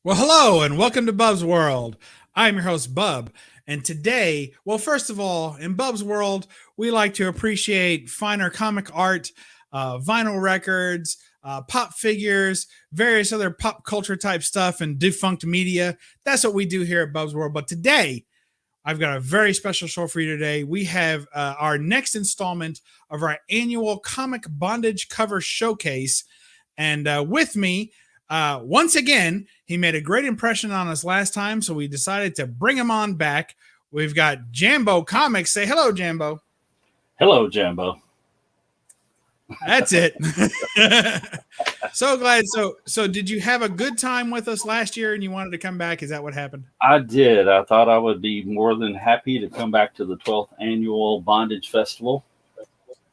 Well, hello and welcome to Bub's World. I'm your host, Bub. And today, well, first of all, in Bub's World, we like to appreciate finer comic art, vinyl records, pop figures, various other pop culture type stuff, and defunct media. That's what we do here at Bub's World. But today, I've got a very special show for you today. We have our next installment of our annual comic bondage cover showcase. And with me, once again, he made a great impression on us last time, so we decided to bring him on back. We've got Jambo Comics. Say hello, Jambo. Hello, Jambo. That's it. So glad. So did you have a good time with us last year and you wanted to come back? Is that what happened? I did. I thought I would be more than happy to come back to the 12th annual Bondage Festival.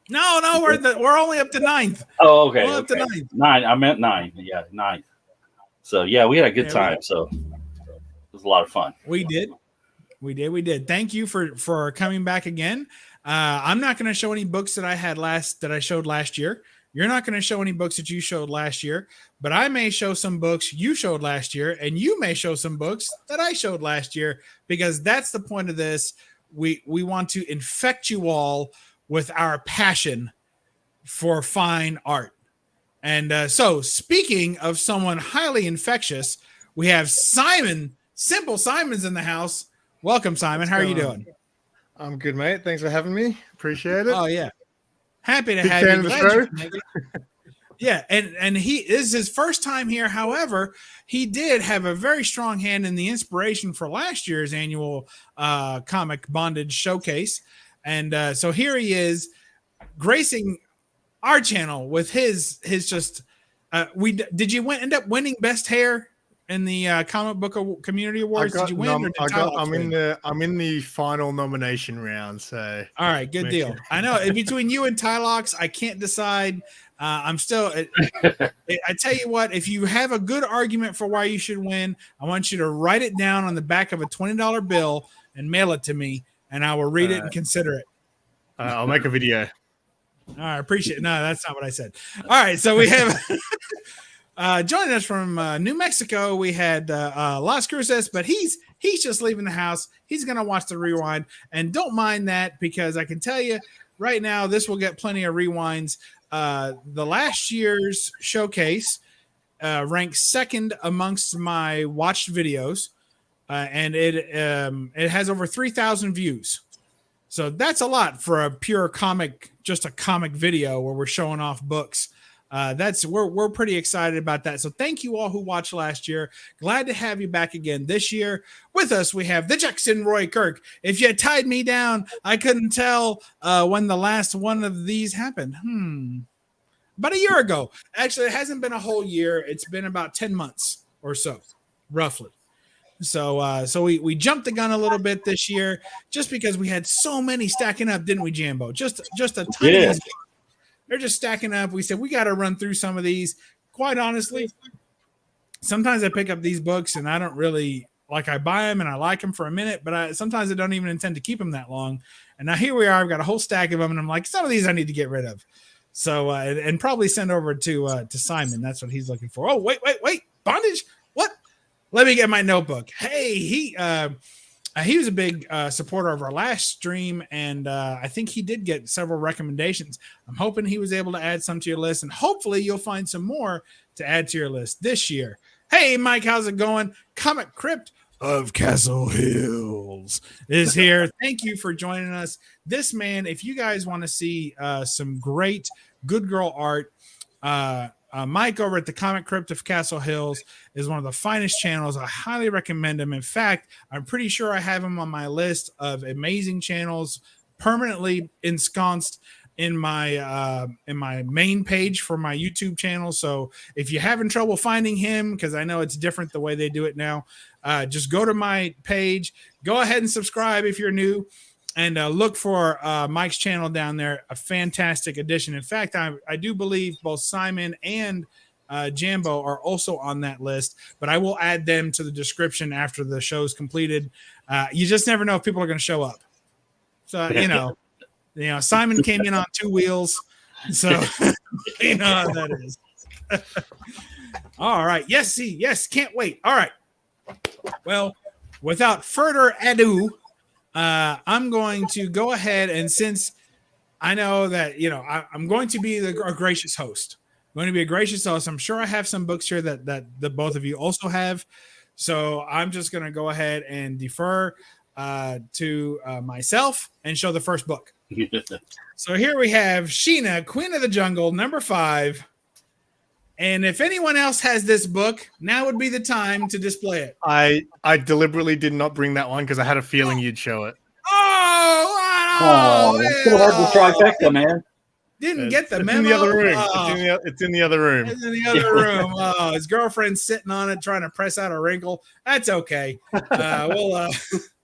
No, we're only up to 9th. Oh, okay. We're up to 9th. 9. I meant 9. Yeah, 9th. So, yeah, we had a good time. So, it was a lot of fun. We did. Thank you for coming back again. I'm not going to show any books that I showed last year. You're not going to show any books that you showed last year, but I may show some books you showed last year, and you may show some books that I showed last year, because that's the point of this. We want to infect you all with our passion for fine art. And so, speaking of someone highly infectious, we have Simon. Simple Simon's in the house. Welcome, Simon. How are you doing? I'm good, mate. Thanks for having me. Appreciate it. Oh, yeah. Happy to Big have fan you. of the show. Yeah, and he is his first time here. However, he did have a very strong hand in the inspiration for last year's annual comic bondage showcase. And so here he is, gracing our channel with his just did you end up winning best hair in the comic book community awards? Did you win? I'm in the final nomination round. So all right, good deal. I know between you and Tylox, I can't decide. I'm still. I tell you what, if you have a good argument for why you should win, I want you to write it down on the back of a $20 bill and mail it to me, and I will read it and consider it. I'll make a video. All right, appreciate it. No, that's not what I said. All right, so we have joining us from New Mexico. We had Las Cruces, but he's just leaving the house. He's going to watch the rewind, and don't mind that, because I can tell you right now, this will get plenty of rewinds. The last year's showcase ranks second amongst my watched videos, and it has over 3,000 views. So that's a lot for a pure comic, just a comic video where we're showing off books. We're pretty excited about that. So thank you all who watched last year. Glad to have you back again this year. With us, we have the Jackson Roy Kirk. If you tied me down, I couldn't tell when the last one of these happened. About a year ago. Actually, it hasn't been a whole year. It's been about 10 months or so, roughly. So we jumped the gun a little bit this year, just because we had so many stacking up, didn't we, Jambo? Just a ton of these. They're just stacking up. We said we got to run through some of these. Quite honestly, sometimes I pick up these books and I don't really I buy them and I like them for a minute, but sometimes I don't even intend to keep them that long. And now here we are. I've got a whole stack of them, and I'm like, some of these I need to get rid of. So and probably send over to Simon. That's what he's looking for. Oh, wait, bondage. What? Let me get my notebook. Hey, he was a big supporter of our last stream, and I think he did get several recommendations. I'm hoping he was able to add some to your list, and hopefully you'll find some more to add to your list this year. Hey, Mike, how's it going? Comic Crypt of Castle Hills is here. Thank you for joining us. This man, if you guys want to see some great good girl art, Mike over at the Comic Crypt of Castle Hills is one of the finest channels. I highly recommend him. In fact, I'm pretty sure I have him on my list of amazing channels permanently ensconced in my main page for my YouTube channel. So if you're having trouble finding him, because I know it's different the way they do it now, just go to my page, go ahead and subscribe if you're new, and look for Mike's channel down there. A fantastic addition. In fact, I do believe both Simon and Jambo are also on that list, but I will add them to the description after the show's completed. You just never know if people are going to show up. So, Simon came in on 2 wheels. So, you know how that is. All right. Yes. Can't wait. All right. Well, without further ado, I'm going to go ahead, and since I know that I'm going to be a gracious host. I'm going to be a gracious host. I'm sure I have some books here that the both of you also have. So I'm just going to go ahead and defer to myself and show the first book. So here we have Sheena, Queen of the Jungle, number 5. And if anyone else has this book, now would be the time to display it. I deliberately did not bring that one because I had a feeling you'd show it. Oh, it's gonna hurt the trifecta, man. Didn't get the memo. In the other room. Oh. It's in the other room. It's in the other room. Oh, his girlfriend's sitting on it, trying to press out a wrinkle. That's okay. There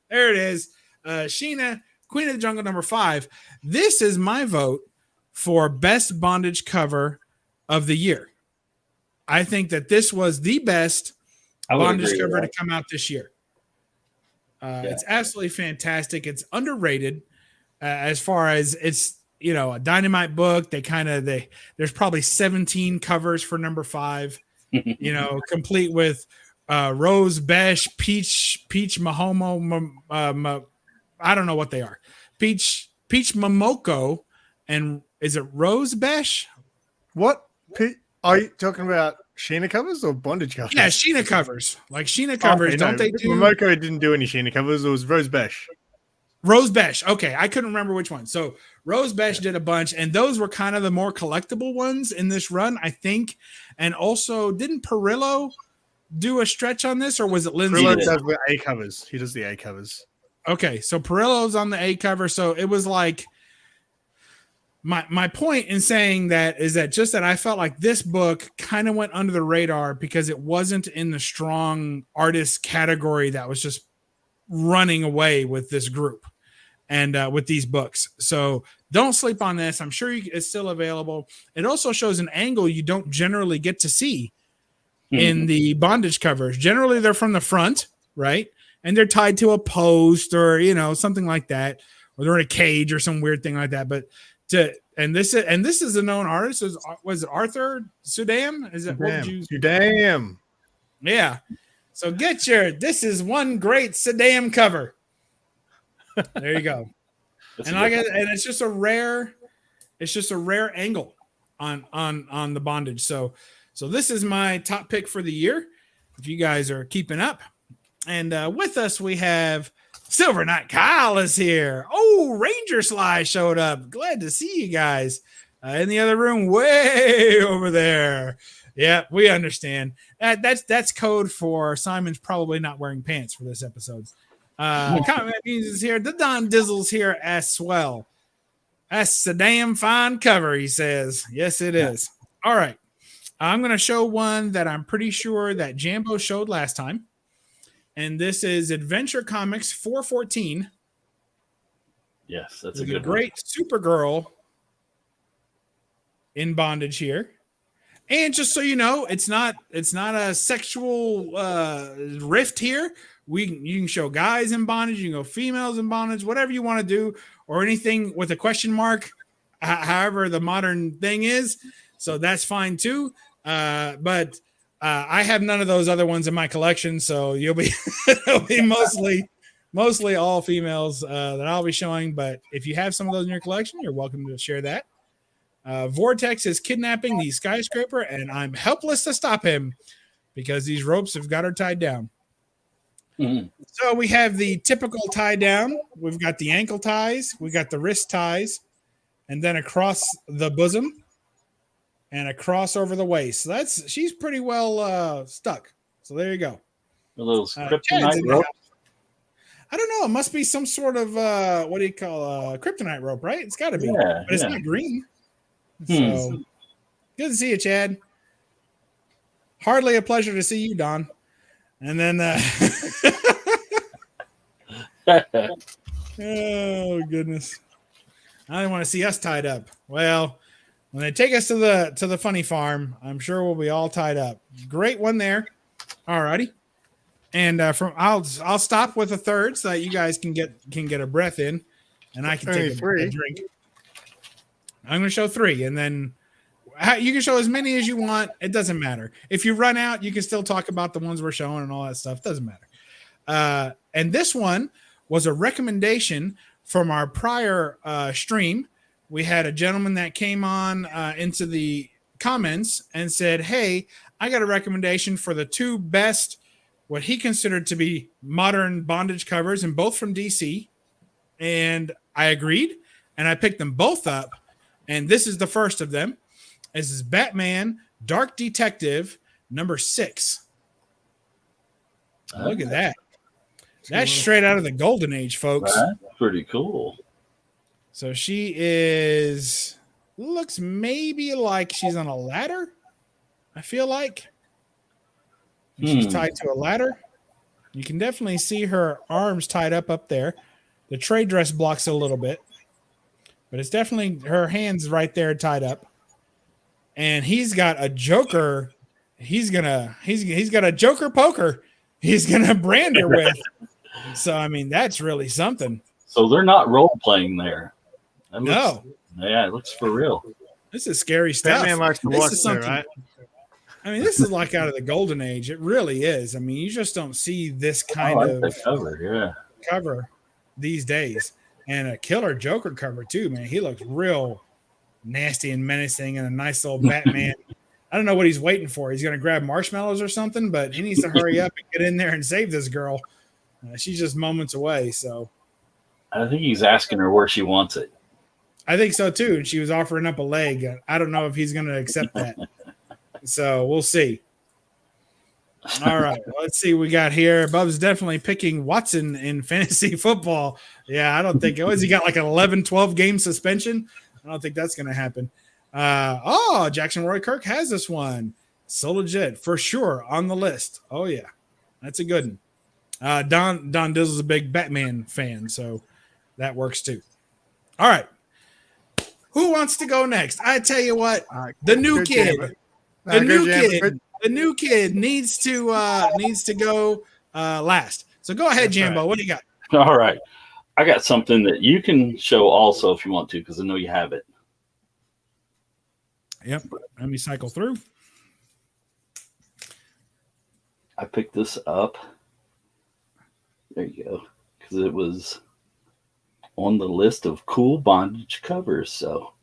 it is. Sheena, Queen of the Jungle, number 5. This is my vote for best bondage cover of the year. I think that this was the best bondage cover to come out this year. It's absolutely fantastic. It's underrated as far as it's, a Dynamite book. There's probably 17 covers for number 5, complete with Rose Besh, Peach Mahomo, I don't know what they are. Peach Momoko, and is it Rose Besh? What? Are you talking about Sheena covers or bondage covers? Yeah, Sheena covers. Like Sheena covers, don't they do? Momoko didn't do any Sheena covers. It was Rose Besh. Rose Besh. Okay, I couldn't remember which one. So Rose Besh did a bunch, and those were kind of the more collectible ones in this run, I think. And also, didn't Perillo do a stretch on this, or was it Lindsay? Perillo does the A covers. He does the A covers. Okay, so Perillo's on the A cover. So it was like my point in saying that is that just that I felt like this book kind of went under the radar because it wasn't in the strong artist category that was just running away with this group and with these books. So don't sleep on this. I'm sure it's still available. It also shows an angle you don't generally get to see in the bondage covers. Generally, they're from the front, right? And they're tied to a post or, something like that, or they're in a cage or some weird thing like that. But this is a known artist. Was it Arthur Sudam? Is it Sudam? Yeah. So this is one great Sudam cover. There you go. And it's just a rare angle on the bondage. So this is my top pick for the year. If you guys are keeping up. And with us we have Silver Knight Kyle is here. Oh, Ranger Sly showed up. Glad to see you guys in the other room, way over there. Yeah, we understand. That's code for Simon's probably not wearing pants for this episode. Comment News is here. The Don Dizzle's here as well. That's a damn fine cover, he says. Yes, it is. All right. I'm going to show one that I'm pretty sure that Jambo showed last time. And this is Adventure Comics 414. Yes, that's a good great Supergirl in bondage here. And just so you know, it's not a sexual rift here. You can show guys in bondage, you can go females in bondage, whatever you want to do, or anything with a question mark, however the modern thing is. So that's fine too. But I have none of those other ones in my collection, so it'll be mostly all females that I'll be showing. But if you have some of those in your collection, you're welcome to share that. Vortex is kidnapping the skyscraper, and I'm helpless to stop him because these ropes have got her tied down. Mm-hmm. So we have the typical tie down. We've got the ankle ties, we got the wrist ties, and then across the bosom and across over the waist. So she's pretty well stuck. So there you go. A little kryptonite rope. I don't know. It must be some sort of what do you call kryptonite rope, right? It's got to be, but it's not green. So good to see you, Chad. Hardly a pleasure to see you, Don. And then oh goodness, I didn't want to see us tied up. Well, when they take us to the funny farm, I'm sure we'll be all tied up. Great one there. All righty. And I'll stop with a third so that you guys can get a breath in, and I can take a drink. I'm going to show 3, and then you can show as many as you want. It doesn't matter. If you run out, you can still talk about the ones we're showing and all that stuff. Doesn't matter. And this one was a recommendation from our prior stream. We had a gentleman that came on into the comments and said, hey, I got a recommendation for the 2 best, what he considered to be modern bondage covers, and both from DC. And I agreed, and I picked them both up. And this is the first of them. This is Batman Dark Detective number 6. Look at that. That's straight out of the Golden Age, folks. That's pretty cool. So she looks maybe like she's on a ladder. I feel like she's tied to a ladder. You can definitely see her arms tied up there. The trade dress blocks a little bit, but it's definitely her hands right there tied up. And he's got a Joker. He's got a Joker poker. He's gonna brand her with. So I mean, that's really something. So they're not role playing there. No. Yeah, it looks for real. This is scary stuff. Batman likes to watch there, right? I mean, this is like out of the Golden Age. It really is. I mean, you just don't see this kind of cover these days. And a killer Joker cover too, man. He looks real nasty and menacing, and a nice little Batman. I don't know what he's waiting for. He's going to grab marshmallows or something, but he needs to hurry up and get in there and save this girl. She's just moments away. So I think he's asking her where she wants it. I think so too. And she was offering up a leg. I don't know if he's going to accept that. So we'll see. All right. Let's see what we got here. Bub's definitely picking Watson in fantasy football. Yeah, I don't think he got like an 11-12 game suspension. I don't think that's going to happen. Jackson Roy Kirk has this one. So legit for sure on the list. Oh yeah, that's a good one. Don Dizzle's a big Batman fan, so that works too. All right, who wants to go next? I tell you what, the new kid needs to go last. So go ahead, Jambo. What do you got? All right, I got something that you can show also if you want to, because I know you have it. Yep. Let me cycle through. I picked this up. There you go. Because it was on the list of cool bondage covers. So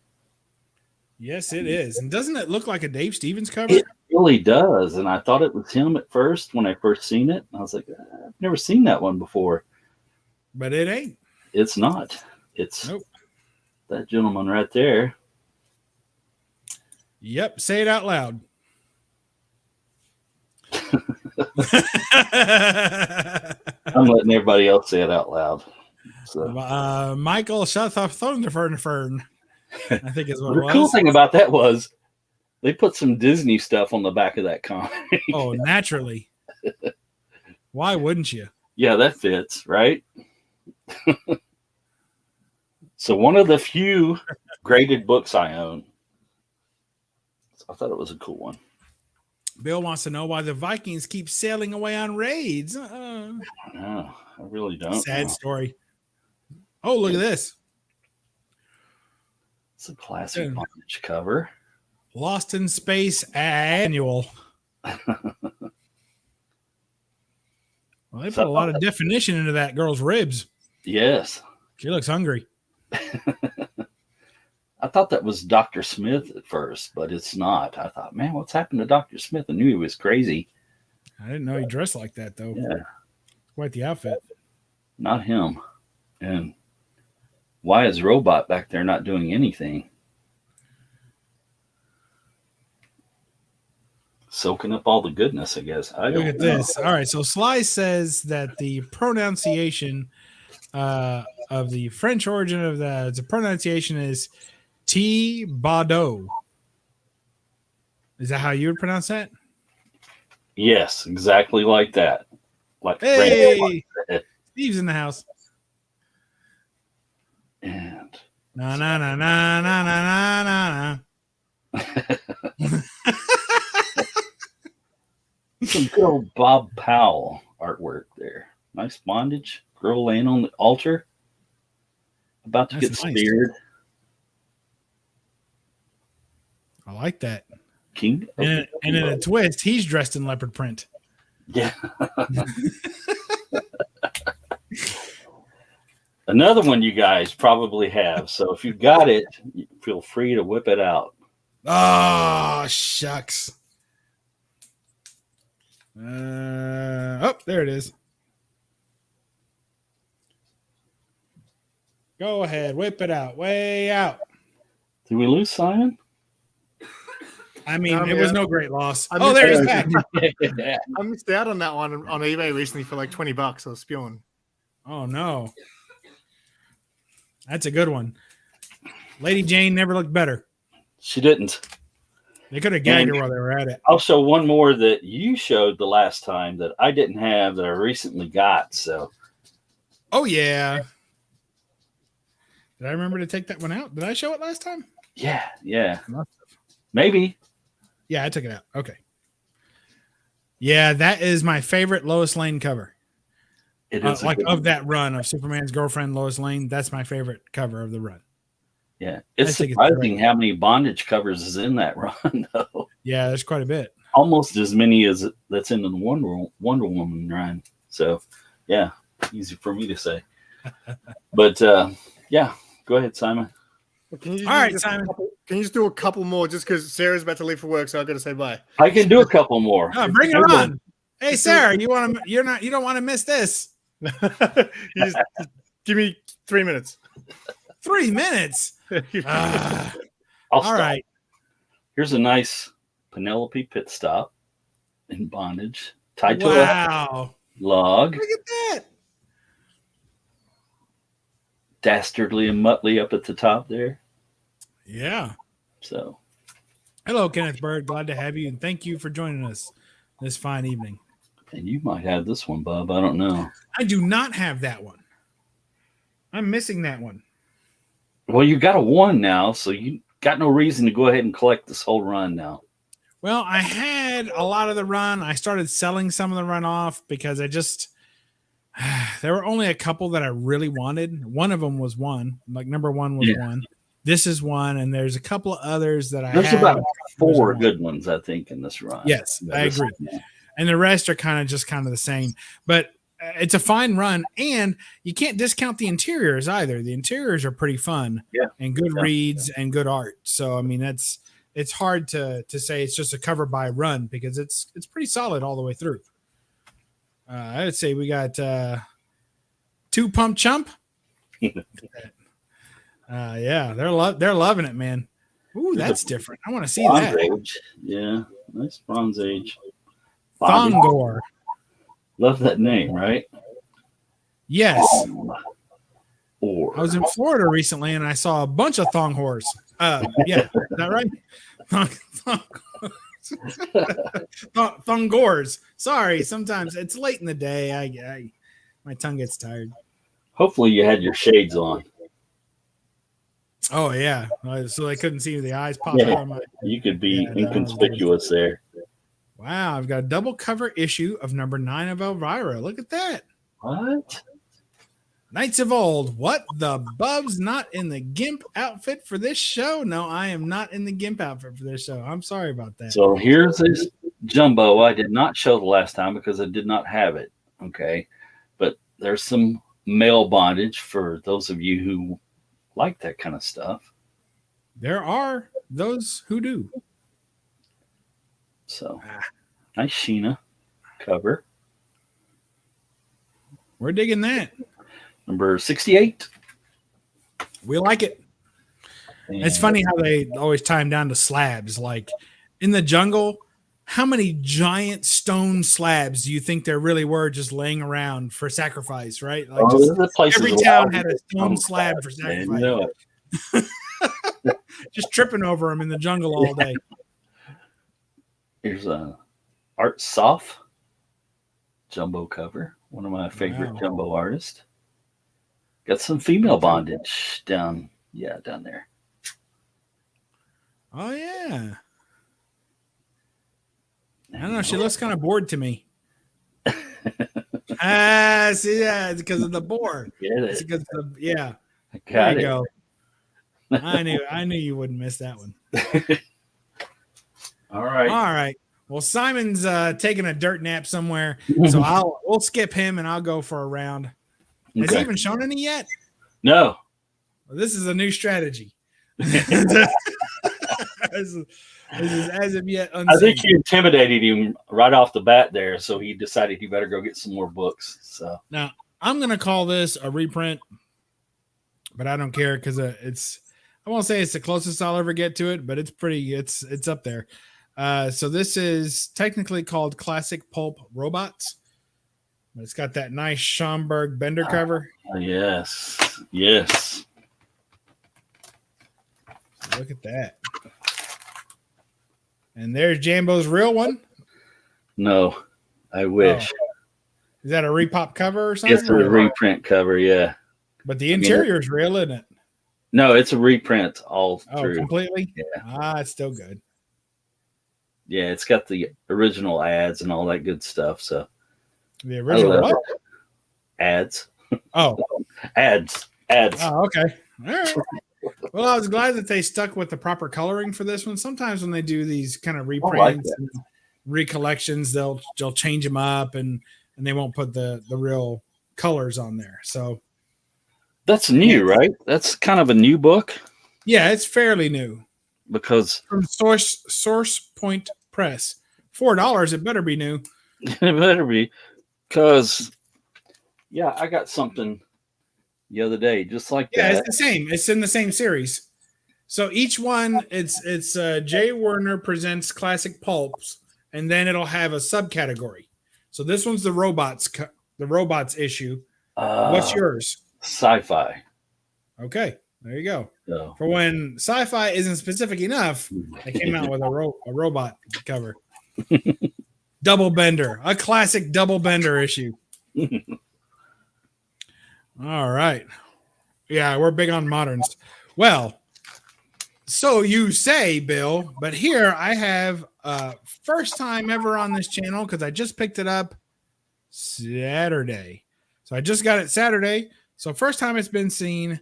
yes, it is. And doesn't it look like a Dave Stevens cover? It really does. And I thought it was him at first when I first seen it. I was like, I've never seen that one before. But it ain't. It's not. It's that gentleman right there. Yep, say it out loud. I'm letting everybody else say it out loud. So. Michael Thunderfern, I think is what it was. The cool thing about that was they put some Disney stuff on the back of that comic. Oh, naturally. Why wouldn't you? Yeah, that fits, right? So one of the few graded books I own. I thought it was a cool one. Bill wants to know why the Vikings keep sailing away on raids. No, I really don't. Sad story. Oh, look at this. It's a classic bondage cover. Lost in Space Annual. Well, they put a lot of definition into that girl's ribs. Yes. She looks hungry. I thought that was Dr. Smith at first, but it's not. I thought, man, what's happened to Dr. Smith? I knew he was crazy. I didn't know he dressed like that, though. Yeah. Quite the outfit. Not him. And why is Robot back there not doing anything? Soaking up all the goodness, I guess. Look at this. All right, so Sly says that the pronunciation of the French origin of the pronunciation is T Bado. Is that how you would pronounce that? Yes, exactly like that. Like hey, Steve's in the house. And na na na na na na na na. Some good old Bob Powell artwork there. Nice bondage. Girl laying on the altar. About to get speared. Nice. I like that. King. And in a twist, he's dressed in leopard print. Yeah. Another one you guys probably have. So if you got it, feel free to whip it out. Oh, shucks. Oh, there it is. Go ahead, whip it out, way out. Did we lose Simon? I mean, it was no great loss. I Oh, there missed he's back. Yeah. I missed out on that one on eBay recently for like $20. I was spewing. Oh, no. That's a good one. Lady Jane never looked better. She didn't. They could have gagged her while they were at it. I'll show one more that you showed the last time that I didn't have that I recently got. So, Oh, yeah. Did I remember to take that one out? Did I show it last time? yeah. Maybe. Yeah, I took it out. Okay. Yeah, that is my favorite Lois Lane cover. It is Like of that run of Superman's girlfriend, Lois Lane. That's my favorite cover of the run. Yeah. It's I think it's surprising great. how many bondage covers is in that run, though. Yeah, there's quite a bit. Almost as many as that's in the Wonder Woman run. So, yeah, easy for me to say. But, yeah, go ahead, Simon. Can you All right, just Simon. Can you just do a couple more just because Sarah's about to leave for work, so I've got to say bye. I can do a couple more. Oh, bring it on. Hey, Sarah, you don't want to miss this. You just give me 3 minutes. 3 minutes. I'll All stop. right. Here's a nice Penelope pit stop in bondage, tied to a Wow. log. Look at that. Dastardly and Muttley up at the top there. Yeah. So, Hello, Kenneth Bird. Glad to have you, and thank you for joining us this fine evening. and you might have this one, Bub. I don't know. I do not have that one. I'm missing that one. Well, you got a one now, so you got no reason to go ahead and collect this whole run now. Well, I had a lot of the run. I started selling some of the run off because I just there were only a couple that I really wanted. One of them was one, like number one was one. This is one, and there's a couple of others that I There's had. about 4 good ones, I think, in this run. Yes, I agree. And the rest are kind of the same. But it's a fine run, and you can't discount the interiors either. The interiors are pretty fun, and good reads and good art. So I mean, it's hard to say it's just a cover by run because it's pretty solid all the way through. I'd say we got 2 Pump Chump. Yeah, they're loving it, man. Ooh, that's different. I want to see Bronze that. Age. Yeah, nice Bronze Age. Thongor. Love that name, right? Yes. Or I was in Florida recently and I saw a bunch of thong whores. Yeah, is that right? Thongors. Sorry, sometimes it's late in the day. I my tongue gets tired. hopefully you had your shades on. Oh yeah, so they couldn't see the eyes pop Yeah. out of my. You could be Yeah, that was inconspicuous there. Wow, I've got a double cover issue of number 9 of Elvira. Look at that. What? Knights of Old. What the Bubs not in the GIMP outfit for this show? No, I am not in the GIMP outfit for this show. I'm sorry about that. So here's this jumbo I did not show the last time because I did not have it. Okay. But there's some male bondage for those of you who like that kind of stuff. There are those who do. So nice Sheena cover. We're digging that. Number 68. We like it. It's funny how they always tie them down to slabs. Like in the jungle, how many giant stone slabs do you think there really were just laying around for sacrifice, right? Like every town had a stone slab for sacrifice. Man, you know it. Just tripping over them in the jungle all day. Here's a Art Soft jumbo cover. One of my favorite jumbo artists. Got some female bondage down there. Oh yeah. I don't know. She looks kind of bored to me. See, yeah, it's because of the board. Get it? It's because of yeah. I There got you it. go. I knew you wouldn't miss that one. All right. All right. Well, Simon's taking a dirt nap somewhere, so we'll skip him and I'll go for a round. Has he even shown any yet? No. Well, this is a new strategy. This is as of yet unseen. I think you intimidated him right off the bat there, so he decided he better go get some more books. So now I'm gonna call this a reprint, but I don't care because I won't say it's the closest I'll ever get to it, but it's pretty. It's up there. So this is technically called Classic Pulp Robots, but it's got that nice Schomburg Bender cover. Yes, yes. Look at that. And there's Jambo's real one. No, I wish. Oh. Is that a repop cover or something? It's a reprint cover, yeah. But the interior is real, isn't it? No, it's a reprint all through. Completely? Yeah. It's still good. Yeah, it's got the original ads and all that good stuff. So the original what? Ads. Oh. Ads. Oh, okay. All right. Well, I was glad that they stuck with the proper coloring for this one. Sometimes when they do these kind of reprints and recollections, they'll change them up and they won't put the real colors on there. So that's new, right? That's kind of a new book. Yeah, it's fairly new. Because from Source Point Press, $4. It better be new. It better be, because I got something the other day just like that. Yeah, it's the same. It's in the same series. So each one, it's Jay Werner presents classic pulps, and then it'll have a subcategory. So this one's the robots issue. What's yours? Sci-fi. Okay, there you go. So. For when sci-fi isn't specific enough, they came out with a robot cover. Double Bender, a classic Double Bender issue. All right. Yeah, we're big on moderns. Well, so you say, Bill, but here I have first time ever on this channel because I just picked it up Saturday. So I just got it Saturday. So first time it's been seen.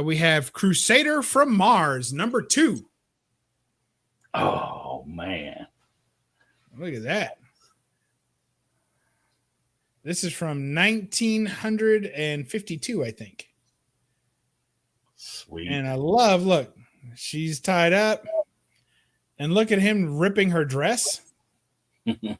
We have Crusader from Mars, #2. Oh, man. Look at that. This is from 1952, I think. Sweet. And I look, she's tied up. And look at him ripping her dress. and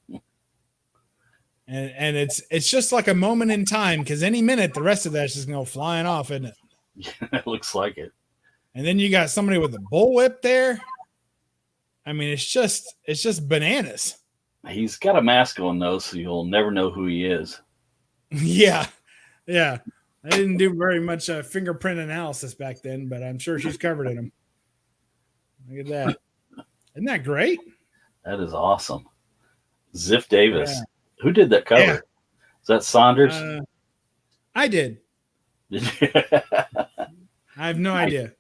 it's just like a moment in time because any minute the rest of that's just going to go flying off, isn't it? Yeah, it looks like it. And then you got somebody with a bullwhip there. I mean, it's just bananas. He's got a mask on though, so you'll never know who he is. Yeah. I didn't do very much fingerprint analysis back then, but I'm sure she's covered in them. Look at that. Isn't that great? That is awesome. Ziff Davis. Yeah. Who did that cover? Yeah. Is that Saunders? I did. I have no idea.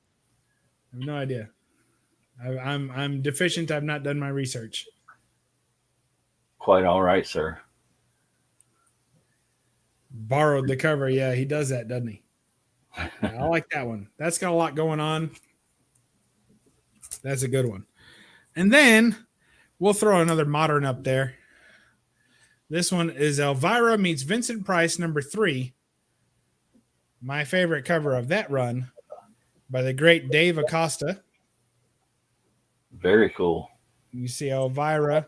I'm deficient. I've not done my research. Quite all right, sir. Borrowed the cover. Yeah, he does that, doesn't he? Yeah, I like that one. That's got a lot going on. That's a good one. And then we'll throw another modern up there. This one is Elvira meets Vincent Price, #3. My favorite cover of that run by the great Dave Acosta. Very cool. You see Elvira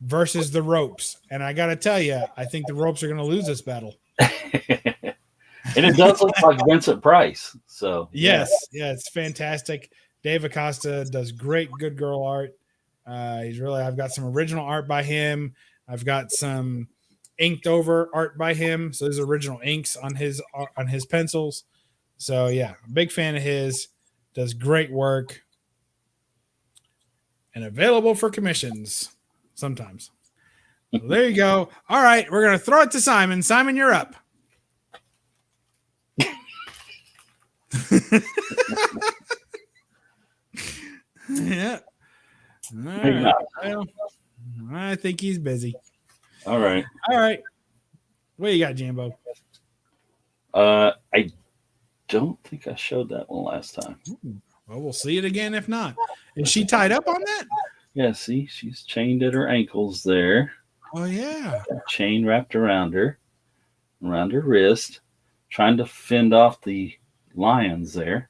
versus the ropes. And I got to tell you, I think the ropes are going to lose this battle. And it does look like Vincent Price. So yes. Yeah, it's fantastic. Dave Acosta does great good girl art. I've got some original art by him. I've got some inked over art by him. So there's original inks on his pencils. So yeah, big fan of his. Does great work. And available for commissions sometimes. So there you go. All right, we're going to throw it to Simon. Simon, you're up. Yeah. All right. Well, I think he's busy. All right. What you got, Jambo? I don't think I showed that one last time. Well, we'll see it again if not. Is she tied up on that? Yeah, see, she's chained at her ankles there. Oh yeah. Chain wrapped around her wrist, trying to fend off the lions there.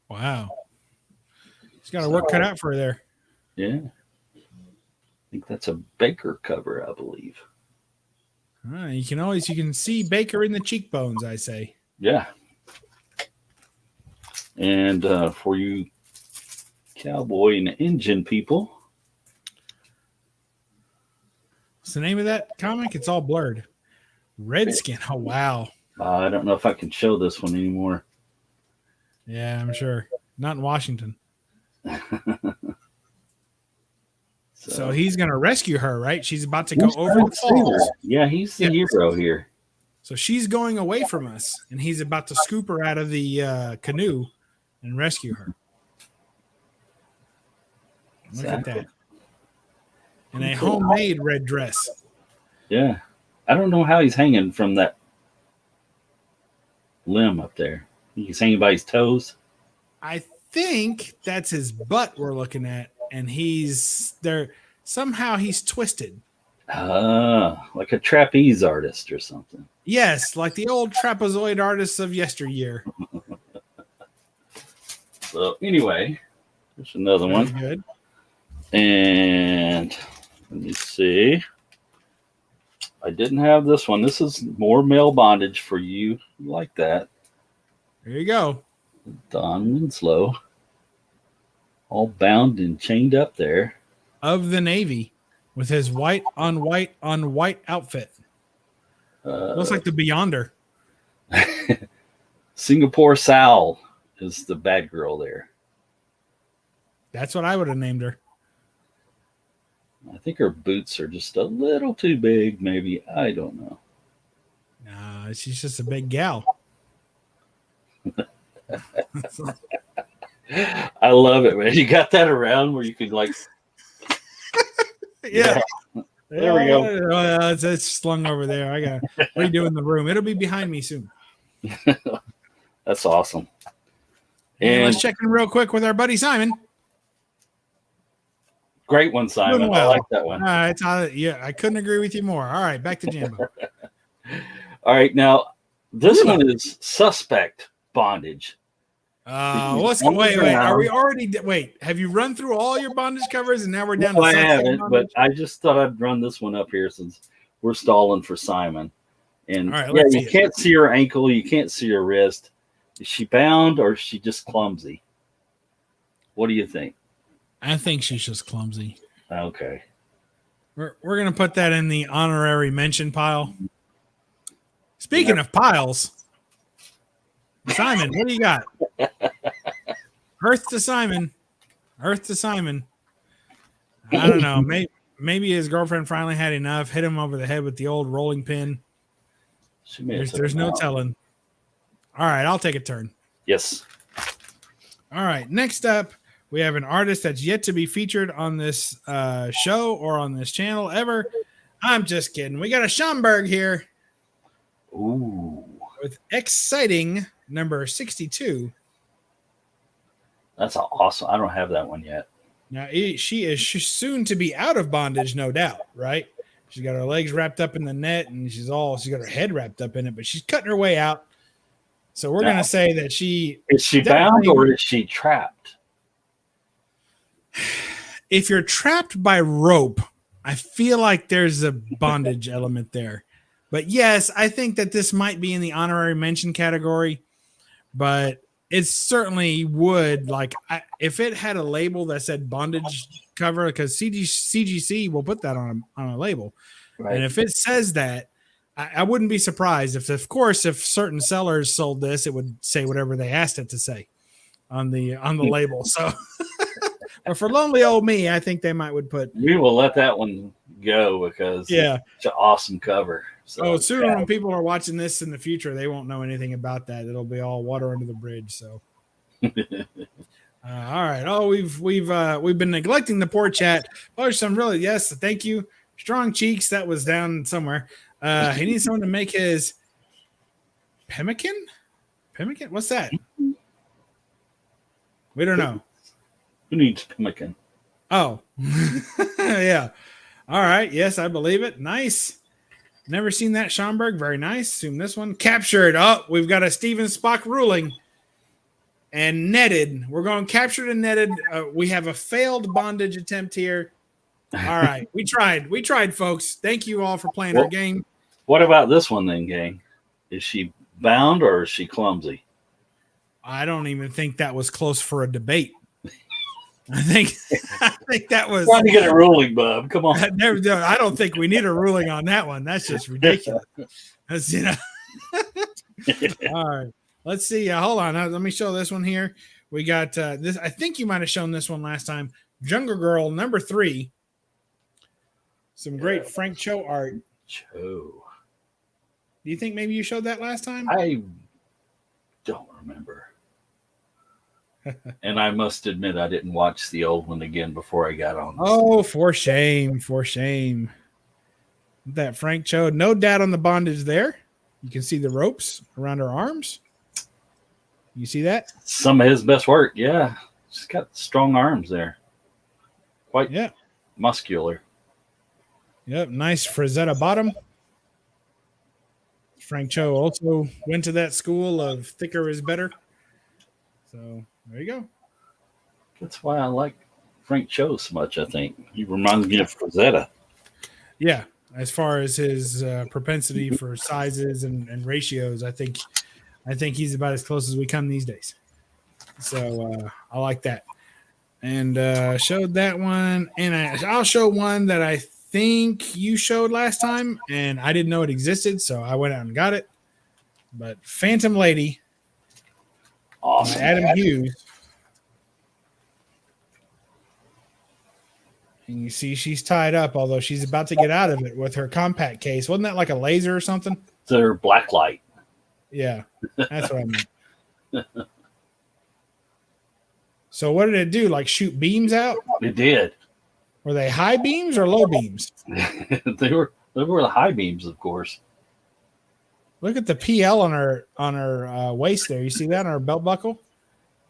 Wow. She's got her work cut out for her there. Yeah. I think that's a Baker cover, I believe. You can see Baker in the cheekbones, I say. Yeah. And for you cowboy and engine people. What's the name of that comic? It's all blurred. Redskin. Oh, wow. I don't know if I can show this one anymore. Yeah, I'm sure. Not in Washington. So he's going to rescue her, right? She's about to go over the falls. Yeah, he's the hero here. So she's going away from us, and he's about to scoop her out of the canoe and rescue her. Look at that. In a homemade red dress. Yeah. I don't know how he's hanging from that limb up there. He's hanging by his toes. I think that's his butt we're looking at, and he's there. Somehow he's twisted. Like a trapeze artist or something. Yes, like the old trapezoid artists of yesteryear. So anyway, there's another one. Good. And let me see. I didn't have this one. This is more male bondage for you like that. There you go. Don Winslow. All bound and chained up there. Of the Navy with his white on white on white outfit. Looks like the Beyonder. Singapore Sal is the bad girl there. That's what I would have named her. I think her boots are just a little too big, maybe. I don't know. Nah, she's just a big gal. I love it, man. You got that around where you could like Yeah. There we go. It's slung over there. I got to redo in the room. It'll be behind me soon. That's awesome. And let's check in real quick with our buddy Simon. Great one, Simon. Well. I like that one. I couldn't agree with you more. All right, back to Jambo. All right, now this one is suspect bondage. Wait. Are we already? Wait, have you run through all your bondage covers and now we're down to I haven't, bondage? but I just thought I'd run this one up here since we're stalling for Simon. And all right, yeah, you can't see her ankle, you can't see her wrist. Is she bound or is she just clumsy? What do you think? I think she's just clumsy. Okay. We're gonna put that in the honorary mention pile. Speaking of piles, Simon, what do you got? Earth to Simon. Earth to Simon. I don't know. Maybe his girlfriend finally had enough. Hit him over the head with the old rolling pin. There's no telling. All right, I'll take a turn. Yes. All right. Next up, we have an artist that's yet to be featured on this show or on this channel ever. I'm just kidding. We got a Schomburg here. Ooh. With exciting number 62. That's awesome. I don't have that one yet. Now, she is soon to be out of bondage, no doubt, right? She's got her legs wrapped up in the net, and she's got her head wrapped up in it, but she's cutting her way out. So we're going to say that she... Is she bound or is she trapped? If you're trapped by rope, I feel like there's a bondage element there. But yes, I think that this might be in the honorary mention category, but it certainly would. Like, if it had a label that said bondage cover, because CGC will put that on a label. Right. And if it says that, I wouldn't be surprised if certain sellers sold this, it would say whatever they asked it to say on the label. So, but for lonely old me, I think they would put. We will let that one go because it's an awesome cover. So soon when people are watching this in the future, they won't know anything about that. It'll be all water under the bridge. So, all right. Oh, we've been neglecting the poor chat. Oh, some really thank you. Strong cheeks. That was down somewhere. He needs someone to make his pemmican. Pemmican? What's that? We don't know. Who needs pemmican? Oh, yeah. All right. Yes, I believe it. Nice. Never seen that Schomburg. Very nice. Assume this one captured. Oh, we've got a Steven Spock ruling and netted. We're going captured and netted. We have a failed bondage attempt here. All right. We tried, folks. Thank you all for playing our game. What about this one then, gang? Is she bound or is she clumsy? I don't even think that was close for a debate. I think that was trying to get a ruling, Bub. Come on. I don't think we need a ruling on that one. That's just ridiculous. That's, All right. Let's see. Hold on. Let me show this one here. We got this. I think you might have shown this one last time. Jungle Girl number 3. Some great Frank Cho art. Cho. Do you think maybe you showed that last time? I don't remember. And I must admit, I didn't watch the old one again before I got on. Oh, for shame. For shame. That Frank Cho. No doubt on the bondage there. You can see the ropes around her arms. You see that? Some of his best work. Yeah. She's got strong arms there. Quite muscular. Yep. Nice Frazetta bottom. Frank Cho also went to that school of thicker is better. So there you go. That's why I like Frank Cho so much, I think. He reminds me of Frazetta. Yeah. As far as his propensity for sizes and ratios, I think he's about as close as we come these days. So I like that. And showed that one. And I'll show one that I think you showed last time, and I didn't know it existed, so I went out and got it. But Phantom Lady. Awesome. Adam Hughes. And you see she's tied up, although she's about to get out of it with her compact case. Wasn't that like a laser or something? It's her black light. Yeah, that's what I meant. So what did it do? Like shoot beams out? It did. Were they high beams or low beams? They were the high beams, of course. Look at the PL on her waist there. You see that on her belt buckle?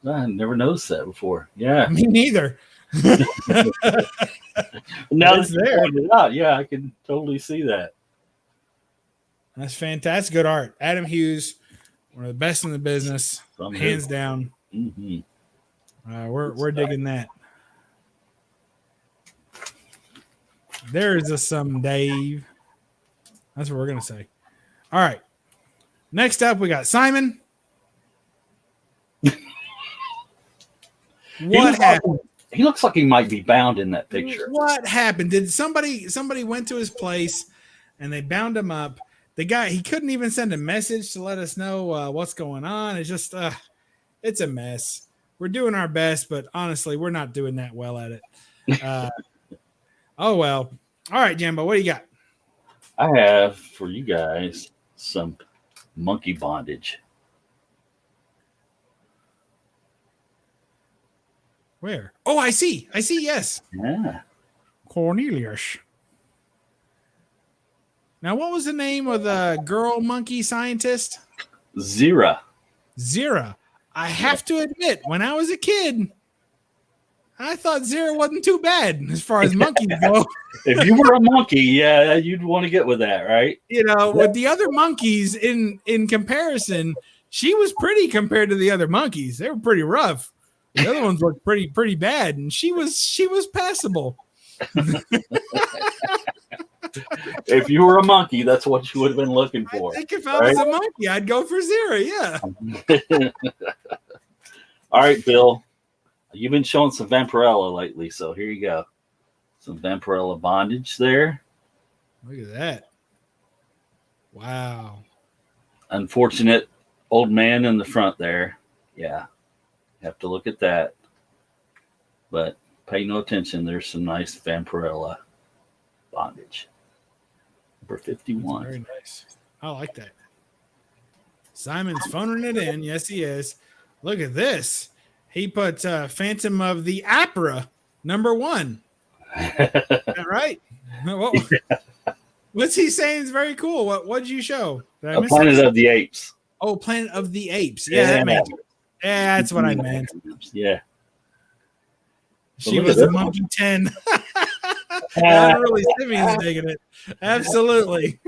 I never noticed that before. Yeah. Me neither. Now it's that you there. pointed it out, yeah, I can totally see that. That's fantastic. Good art. Adam Hughes, one of the best in the business, hands down. Mm-hmm. We're digging that. There's some Dave. That's what we're gonna say. All right. Next up, we got Simon. What happened? He looks like he might be bound in that picture. What happened? Did somebody went to his place and they bound him up? The guy, he couldn't even send a message to let us know what's going on. It's just it's a mess. We're doing our best, but honestly, we're not doing that well at it. Oh well. All right, Jambo, what do you got? I have for you guys some monkey bondage. Where? Oh, I see. Yes. Yeah. Cornelius. Now, what was the name of the girl monkey scientist? Zira. Zira. I have to admit, when I was a kid, I thought Zira wasn't too bad as far as monkeys go. If you were a monkey, yeah, you'd want to get with that, right? You know, with the other monkeys in comparison, she was pretty compared to the other monkeys. They were pretty rough. The other ones looked pretty bad, and she was passable. If you were a monkey, that's what you would have been looking for. I think if I was a monkey, I'd go for Zira, yeah. All right, Bill. You've been showing some Vampirella lately, so here you go. Some Vampirella bondage there. Look at that. Wow. Unfortunate old man in the front there. Yeah. Have to look at that. But pay no attention. There's some nice Vampirella bondage. Number 51. Very nice. I like that. Simon's phoning it in. Yes, he is. Look at this. He put Phantom of the Opera number 1. Is that right? What's he saying is very cool. What'd you show? Planet of the Apes. Oh, Planet of the Apes. Yeah, that makes sense. Yeah, that's what I meant. Yeah. She was a monkey 10. Unruly Simeon's digging it. Absolutely.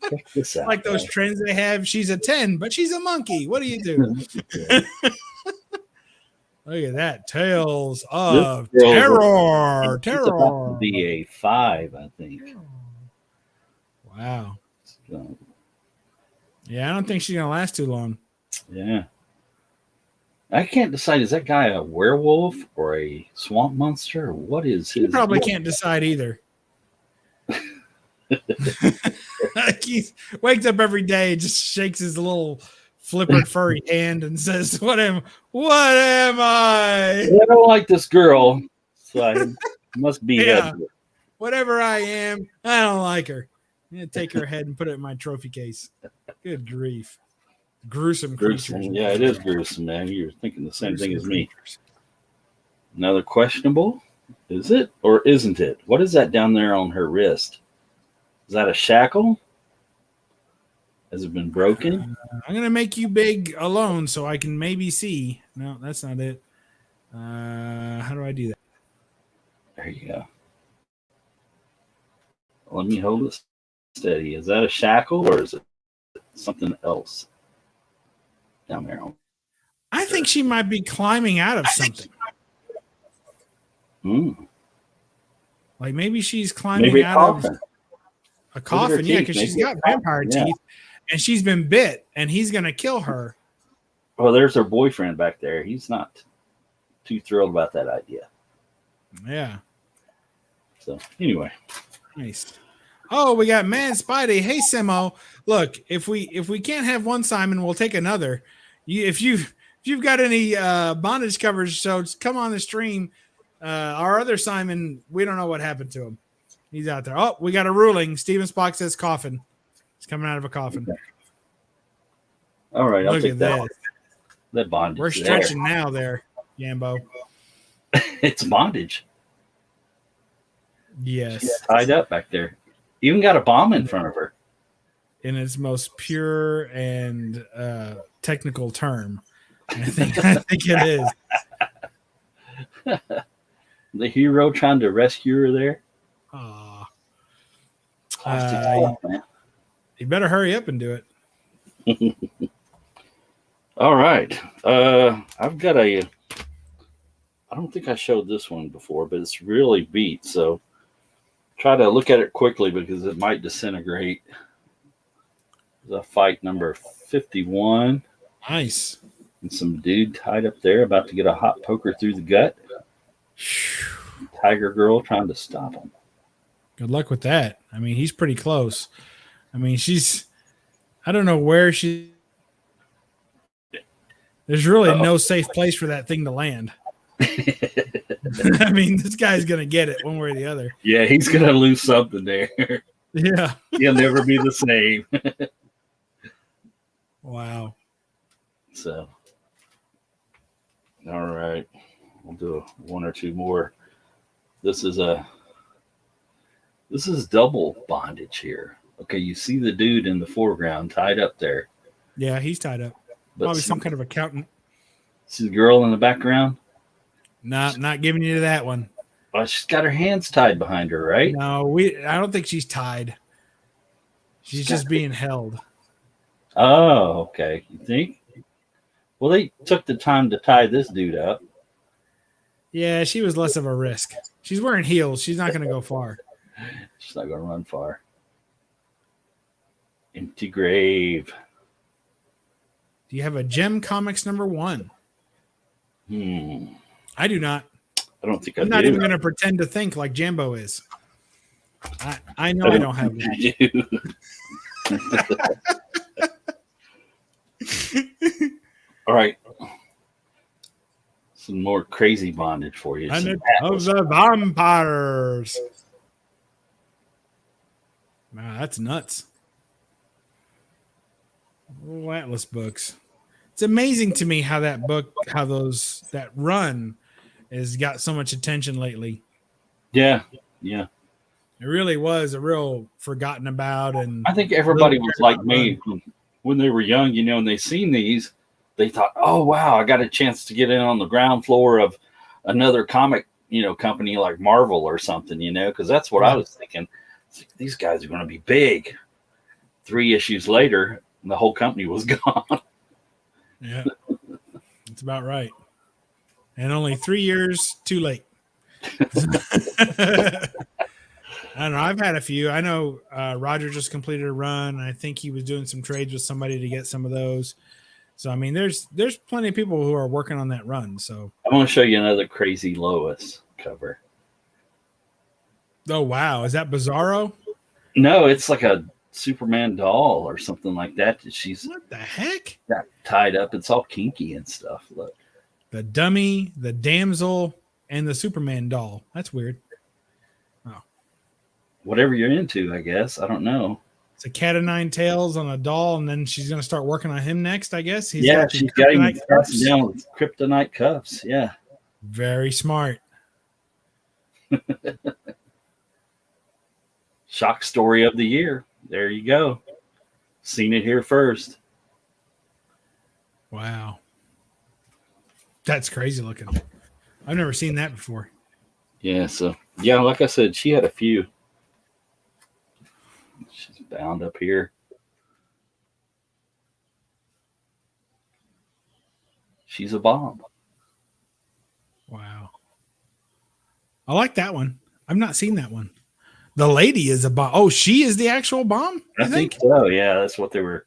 Check this out, Like those trends they have. She's a 10, but she's a monkey. What do you do? Look at that. Tales of Terror. She's about to be a 5, I think. Wow. So, Yeah, I don't think she's going to last too long. yeah. I can't decide, is that guy a werewolf or a swamp monster? Or what is his? He probably can't decide either. He wakes up every day, just shakes his little flippered furry hand and says, What am I? I don't like this girl, so I must be Yeah. head. Whatever I am, I don't like her. I'm going to take her head and put it in my trophy case. Good grief. Gruesome creatures. Yeah, it is gruesome, man. You're thinking the same thing as me. Another questionable? Is it or isn't it? What is that down there on her wrist? Is that a shackle? Has it been broken? I'm going to make you big alone so I can maybe see. No, that's not it. How do I do that? There you go. Let me hold it steady. Is that a shackle or is it something else down there? I think she might be climbing out of something. Like maybe she's climbing Maybe out of a Look coffin. at her Yeah, teeth, because she's maybe. got vampire Yeah. teeth and she's been bit and he's going to kill her. Well, there's her boyfriend back there. He's not too thrilled about that idea. Yeah. So anyway, Nice. Oh, we got Man Spidey. Hey, Simo. Look, if we can't have one Simon, we'll take another. If you've got any bondage coverage, so come on the stream. Our other Simon, we don't know what happened to him. He's out there. Oh, we got a ruling. Steven Spock says coffin. He's coming out of a coffin. okay. All right, I'll Look take at that. that. That bondage. We're stretching now there, Jambo. It's bondage. Yes. She's tied up back there. Even got a bomb in front of her. In its most pure and technical term. I think it is. The hero trying to rescue her there. Aw. Man. You better hurry up and do it. All right. I've got I don't think I showed this one before, but it's really beat. So try to look at it quickly because it might disintegrate. The fight number 51. Nice. And some dude tied up there about to get a hot poker through the gut. Tiger girl trying to stop him. Good luck with that. I mean, he's pretty close. I mean, I don't know where there's really no safe place for that thing to land. I mean, this guy's going to get it one way or the other. Yeah, he's going to lose something there. Yeah. He'll never be the same. Wow. So, all right. We'll do one or two more. This is double bondage here. Okay, you see the dude in the foreground tied up there. Yeah, he's tied up. But Probably some kind of accountant. See the girl in the background? Not giving you that one. Well, she's got her hands tied behind her, right? No, I don't think she's tied. She's just being held. Oh, okay. You think? Well, they took the time to tie this dude up. Yeah, she was less of a risk. She's wearing heels. She's not going to go far. She's not going to run far. Empty grave. Do you have a Gem Comics number 1? I do not. I don't think I'm not even going to pretend to think like Jambo is. I know I don't have that. All right. Some more crazy bondage for you. Of the vampires. Wow, that's nuts. Oh, Atlas books. It's amazing to me how that run has got so much attention lately. Yeah, yeah. It really was a real forgotten about, and I think everybody was like me when they were young, and they seen these, they thought, oh wow, I got a chance to get in on the ground floor of another comic company like Marvel or something, because that's what I was thinking. These guys are going to be big. 3 issues later, the whole company was gone. Yeah, that's about right. And only 3 years too late. I don't know. I've had a few. I know Roger just completed a run. I think he was doing some trades with somebody to get some of those. So, I mean, there's plenty of people who are working on that run. So I'm going to show you another crazy Lois cover. Oh, wow. Is that Bizarro? No, it's like a Superman doll or something like that. She's what the heck? got tied up. It's all kinky and stuff. Look. The dummy, the damsel, and the Superman doll. That's weird. Oh. Whatever you're into, I guess. I don't know. It's a cat of nine tails on a doll, and then she's going to start working on him next, I guess. She's got him passing down with kryptonite cuffs. Yeah. Very smart. Shock story of the year. There you go. Seen it here first. Wow. That's crazy looking. I've never seen that before. Yeah, so like I said, she had a few. She's bound up here. She's a bomb. Wow. I like that one. I've not seen that one. The lady is a bomb. Oh, she is the actual bomb? I think so. Yeah, that's what they were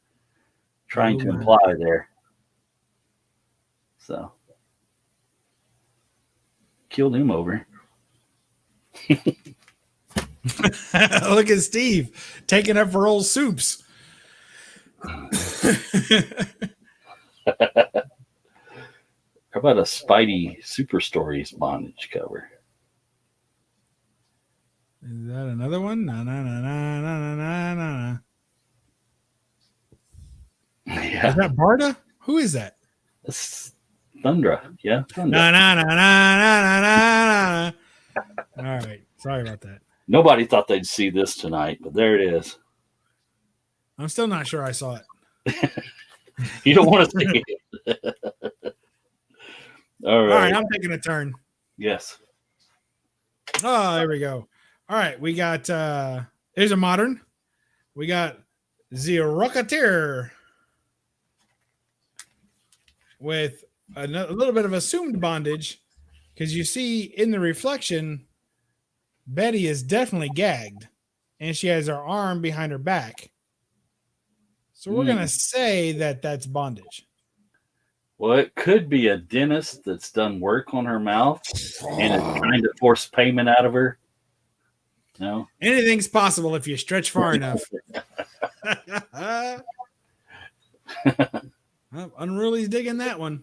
trying to imply there. So killed him over. Look at Steve taking up for old Soups. How about a Spidey Super Stories bondage cover? Is that another one? Na na na na na na na. Yeah. Is that Barda? Who is that? That's Thundra. Yeah. Thundra. Na na na na na na na. All right. Sorry about that. Nobody thought they'd see this tonight, but there it is. I'm still not sure I saw it. You don't want to see it. All right. I'm taking a turn. Yes. Oh, there we go. All right, we got here's a modern. We got the Rocketeer with a little bit of assumed bondage, because you see in the reflection, Betty is definitely gagged, and she has her arm behind her back. So we're gonna say that that's bondage. Well, it could be a dentist that's done work on her mouth and is trying to force payment out of her. No, anything's possible if you stretch far enough. Unruly's digging that one.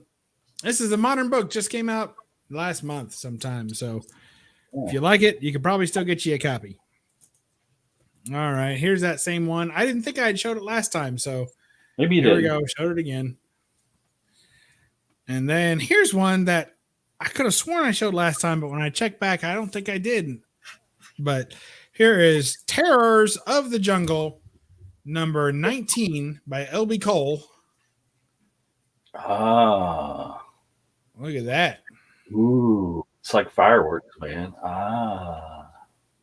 This is a modern book, just came out last month sometime. So if you like it, you could probably still get you a copy. All right, here's that same one. I didn't think I had showed it last time, so maybe you here did. we go. Showed it again. And then here's one that I could have sworn I showed last time, but when I checked back, I don't think I did. But here is Terrors of the Jungle, number 19 by L.B. Cole. Ah. Look at that. Ooh. It's like fireworks, man. Ah.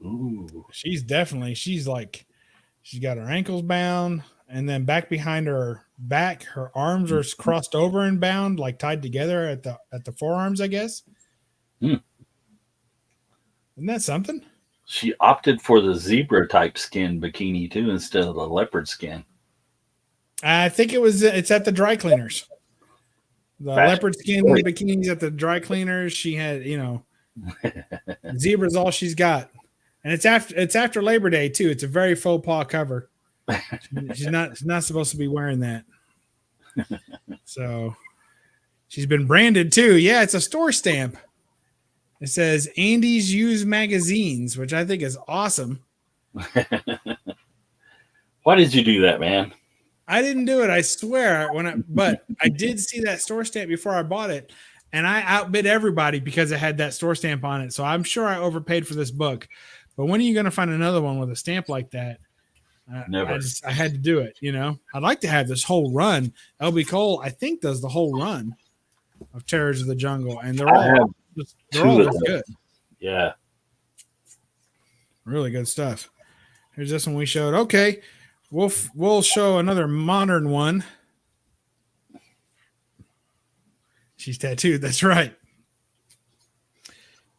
Ooh. She's got her ankles bound, and then back behind her back, her arms are crossed over and bound, like tied together at the forearms, I guess. Isn't that something? She opted for the zebra type skin bikini too instead of the leopard skin. I think it's at the dry cleaners. The leopard skin bikinis at the dry cleaners. She had, zebra's all she's got. And it's after Labor Day too. It's a very faux pas cover. She's not supposed to be wearing that. So she's been branded too. Yeah, it's a store stamp. It says Andy's Used Magazines, which I think is awesome. Why did you do that, man? I didn't do it, I swear. But I did see that store stamp before I bought it, and I outbid everybody because it had that store stamp on it. So I'm sure I overpaid for this book. But when are you going to find another one with a stamp like that? Never. I had to do it. I'd like to have this whole run. LB Cole, I think, does the whole run of Terrors of the Jungle, and they're all good. Yeah. Really good stuff. Here's this one we showed. Okay, we'll show another modern one. She's tattooed. That's right.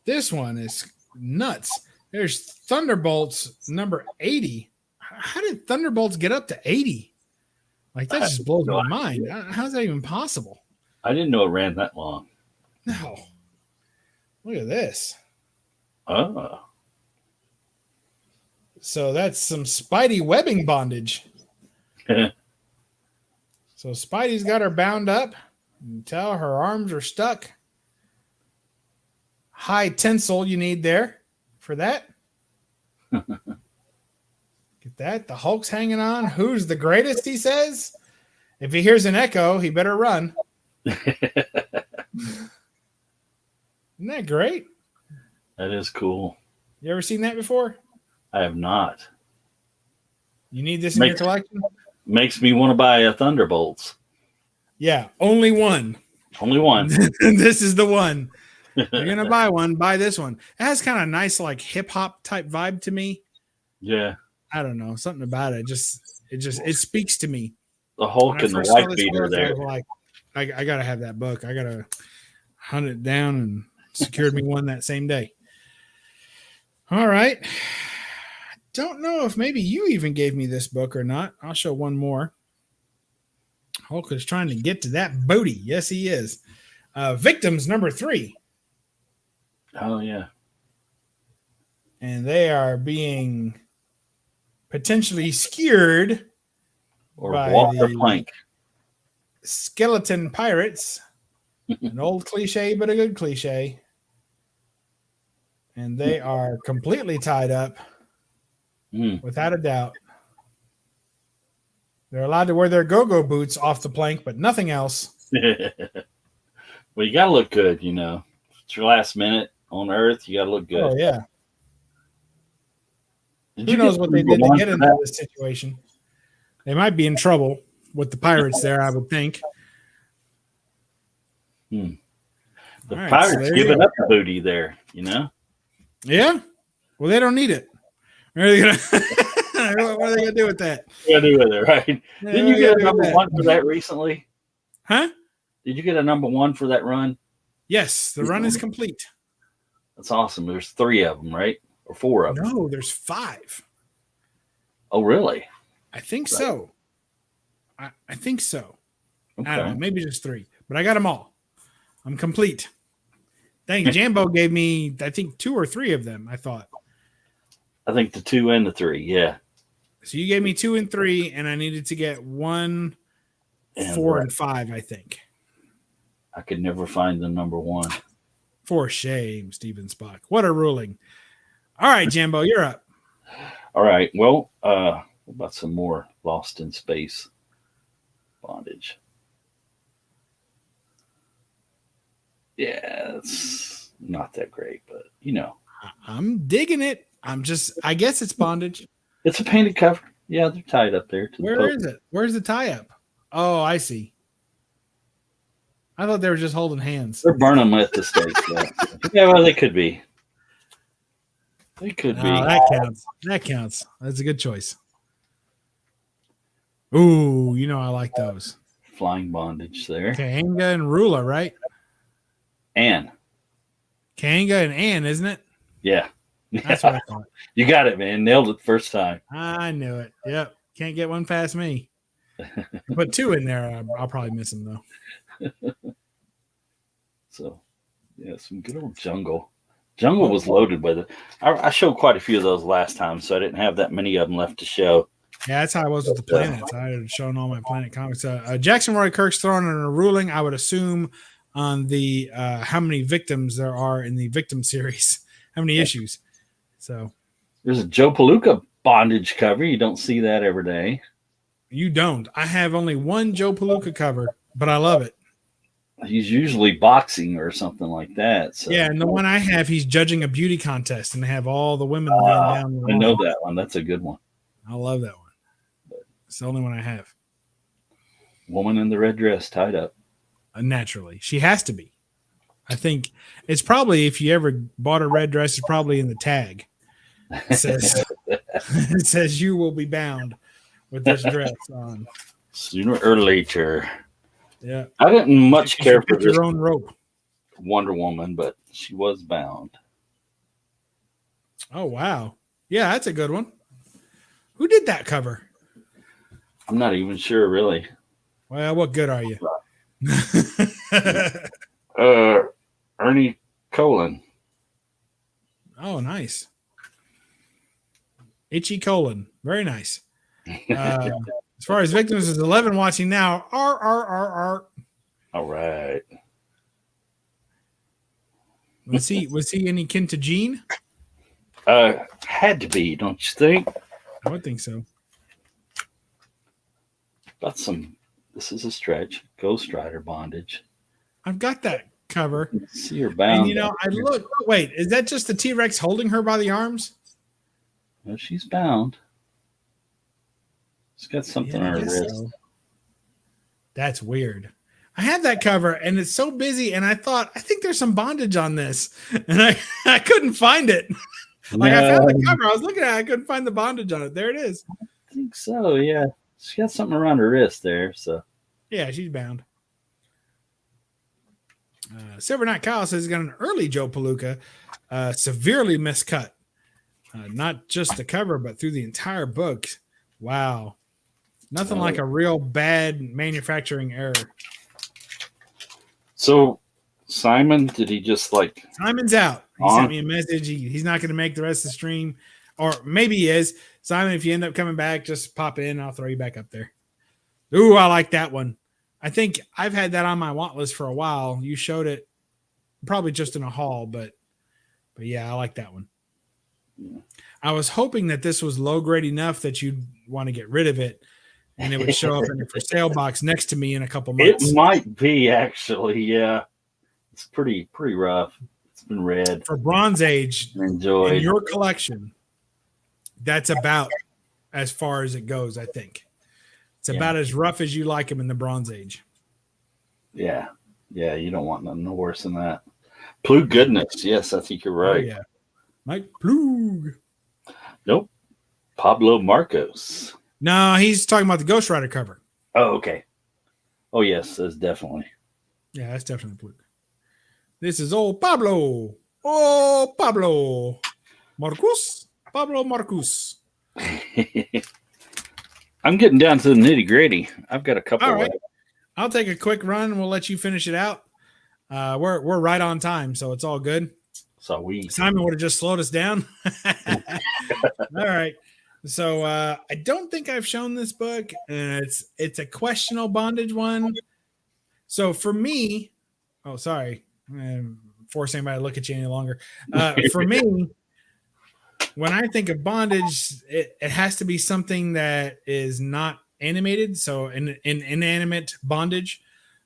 This one is nuts. There's Thunderbolts number 80. How did Thunderbolts get up to 80? Like, that just blows my mind. How's that even possible? I didn't know it ran that long. No. Look at this. Oh. So that's some Spidey webbing bondage. So Spidey's got her bound up. You can tell her arms are stuck. High tensile you need there for that. Get that. The Hulk's hanging on. Who's the greatest, he says? If he hears an echo, he better run. Isn't that great? That is cool. You ever seen that before? I have not. You need this in your collection? Makes me want to buy a Thunderbolts. Yeah, only one. Only one. This is the one. You're going to buy one, buy this one. It has kind of nice, like, hip-hop type vibe to me. Yeah. I don't know. Something about it. It speaks to me. The Hulk and the white beater there. Like, I got to have that book. I got to hunt it down and secured me one that same day. All right. Don't know if maybe you even gave me this book or not. I'll show one more. Hulk is trying to get to that booty. Yes, he is. Victims number 3. Oh, yeah. And they are being potentially skewered Or by Walker the Plank. skeleton pirates. An old cliche, but a good cliche. And they are completely tied up, without a doubt. They're allowed to wear their go-go boots off the plank, but nothing else. Well, you got to look good, you know. It's your last minute on Earth. You got to look good. Oh, yeah. Who knows what they did to get into this situation? They might be in trouble with the pirates there, I would think. The right, pirates giving up the booty there, you know? Yeah? Well, they don't need it. What are they going to do with that? What are they going to do with it, right? Didn't you get a number 1 for that recently? Huh? Did you get a number 1 for that run? Yes, the run is complete. That's awesome. There's 3 of them, right? Or 4 of them? No, there's 5. Oh, really? I think so. I think so. Okay. I don't know, maybe just 3, but I got them all. I'm complete. Dang, Jambo gave me, I think, 2 or 3 of them, I thought. I think the 2 and the 3, yeah. So you gave me 2 and 3, and I needed to get 1, 4, and 5, I think. I could never find the number 1. For shame, Steven Spock. What a ruling. All right, Jambo, you're up. All right. Well, what about some more Lost in Space bondage? Yeah, it's not that great, but you know. I'm digging it. I guess it's bondage. It's a painted cover. Yeah, they're tied up there. Where is it? Where's the tie up? Oh, I see. I thought they were just holding hands. They're burning them at the stake. Yeah. Yeah, well, they could be. They could be. That counts. That counts. That's a good choice. Ooh, you know I like those. Flying bondage there. Kahanga and Rula, right? Anne. Kahanga and Ann, isn't it? Yeah. That's what I thought. You got it, man. Nailed it first time. I knew it. Yep. Can't get one past me. Put 2 in there. I'll probably miss them, though. So, yeah, some good old Jungle. Jungle was loaded with it. I showed quite a few of those last time, so I didn't have that many of them left to show. Yeah, that's how I was with the planets. I had shown all my Planet comics. Jackson Roy Kirk's throwing in a ruling, I would assume, on the how many victims there are in the Victim series, how many issues. So there's a Joe Palooka bondage cover. You don't see that every day. You don't. I have only one Joe Palooka cover, but I love it. He's usually boxing or something like that. So. Yeah, and the one I have, he's judging a beauty contest, and they have all the women laying down. The I know that one. That's a good one. I love that one. It's the only one I have. Woman in the red dress tied up. Naturally. She has to be. I think it's probably, if you ever bought a red dress, it's probably in the tag. It says, it says you will be bound with this dress on. Sooner or later. Yeah. I didn't much You care should for pick this your own rope. Wonder Woman, but she was bound. Oh, wow. Yeah, that's a good one. Who did that cover? I'm not even sure, really. Well, what good are you? Ernie Colon. Oh, nice. Itchy colon. Very nice. As far as victims, is 11 watching now. R. All right. Was he any kin to Gene? Had to be, don't you think? I would think so. Got some. This is a stretch. Ghost Rider bondage. I've got that cover. See her bound. And I look. Wait, is that just the T-Rex holding her by the arms? No, she's bound. She's got something on her wrist. So. That's weird. I had that cover and it's so busy, and I think there's some bondage on this, and I couldn't find it. Like, I found the cover, I was looking at it, I couldn't find the bondage on it. There it is. I think so, yeah. She got something around her wrist there, so. Yeah, she's bound. Silver Knight Kyle says he's got an early Joe Palooka, severely miscut. Not just the cover, but through the entire book. Wow. Nothing like a real bad manufacturing error. So, Simon, did he just like... Simon's out. He sent me a message. He's not going to make the rest of the stream. Or maybe he is. Simon, if you end up coming back, just pop in. I'll throw you back up there. Ooh, I like that one. I think I've had that on my want list for a while. You showed it probably just in a haul, but yeah, I like that one. Yeah. I was hoping that this was low grade enough that you'd want to get rid of it, and it would show up in the for sale box next to me in a couple months. It might be, actually. Yeah, it's pretty rough. It's been read for Bronze Age. Enjoy in your collection. That's about as far as it goes. I think it's about as rough as you like them in the Bronze Age. Yeah, you don't want nothing worse than that. Plug goodness, yes, I think you're right. Oh, yeah, Mike Plug. Nope, Pablo Marcos. No, he's talking about the Ghost Rider cover. Oh, okay. Oh, yes, that's definitely. Yeah, that's definitely Plug. This is old Pablo. Oh, Pablo Marcos. Pablo Marcos. I'm getting down to the nitty gritty. I've got a couple. All right. I'll take a quick run and we'll let you finish it out. We're right on time, so it's all good. So Simon would have just slowed us down. All right. So I don't think I've shown this book, and it's a questionable bondage one. So for me, sorry, I'm forcing anybody to look at you any longer. For me, when I think of bondage, it has to be something that is not animated, so in inanimate bondage.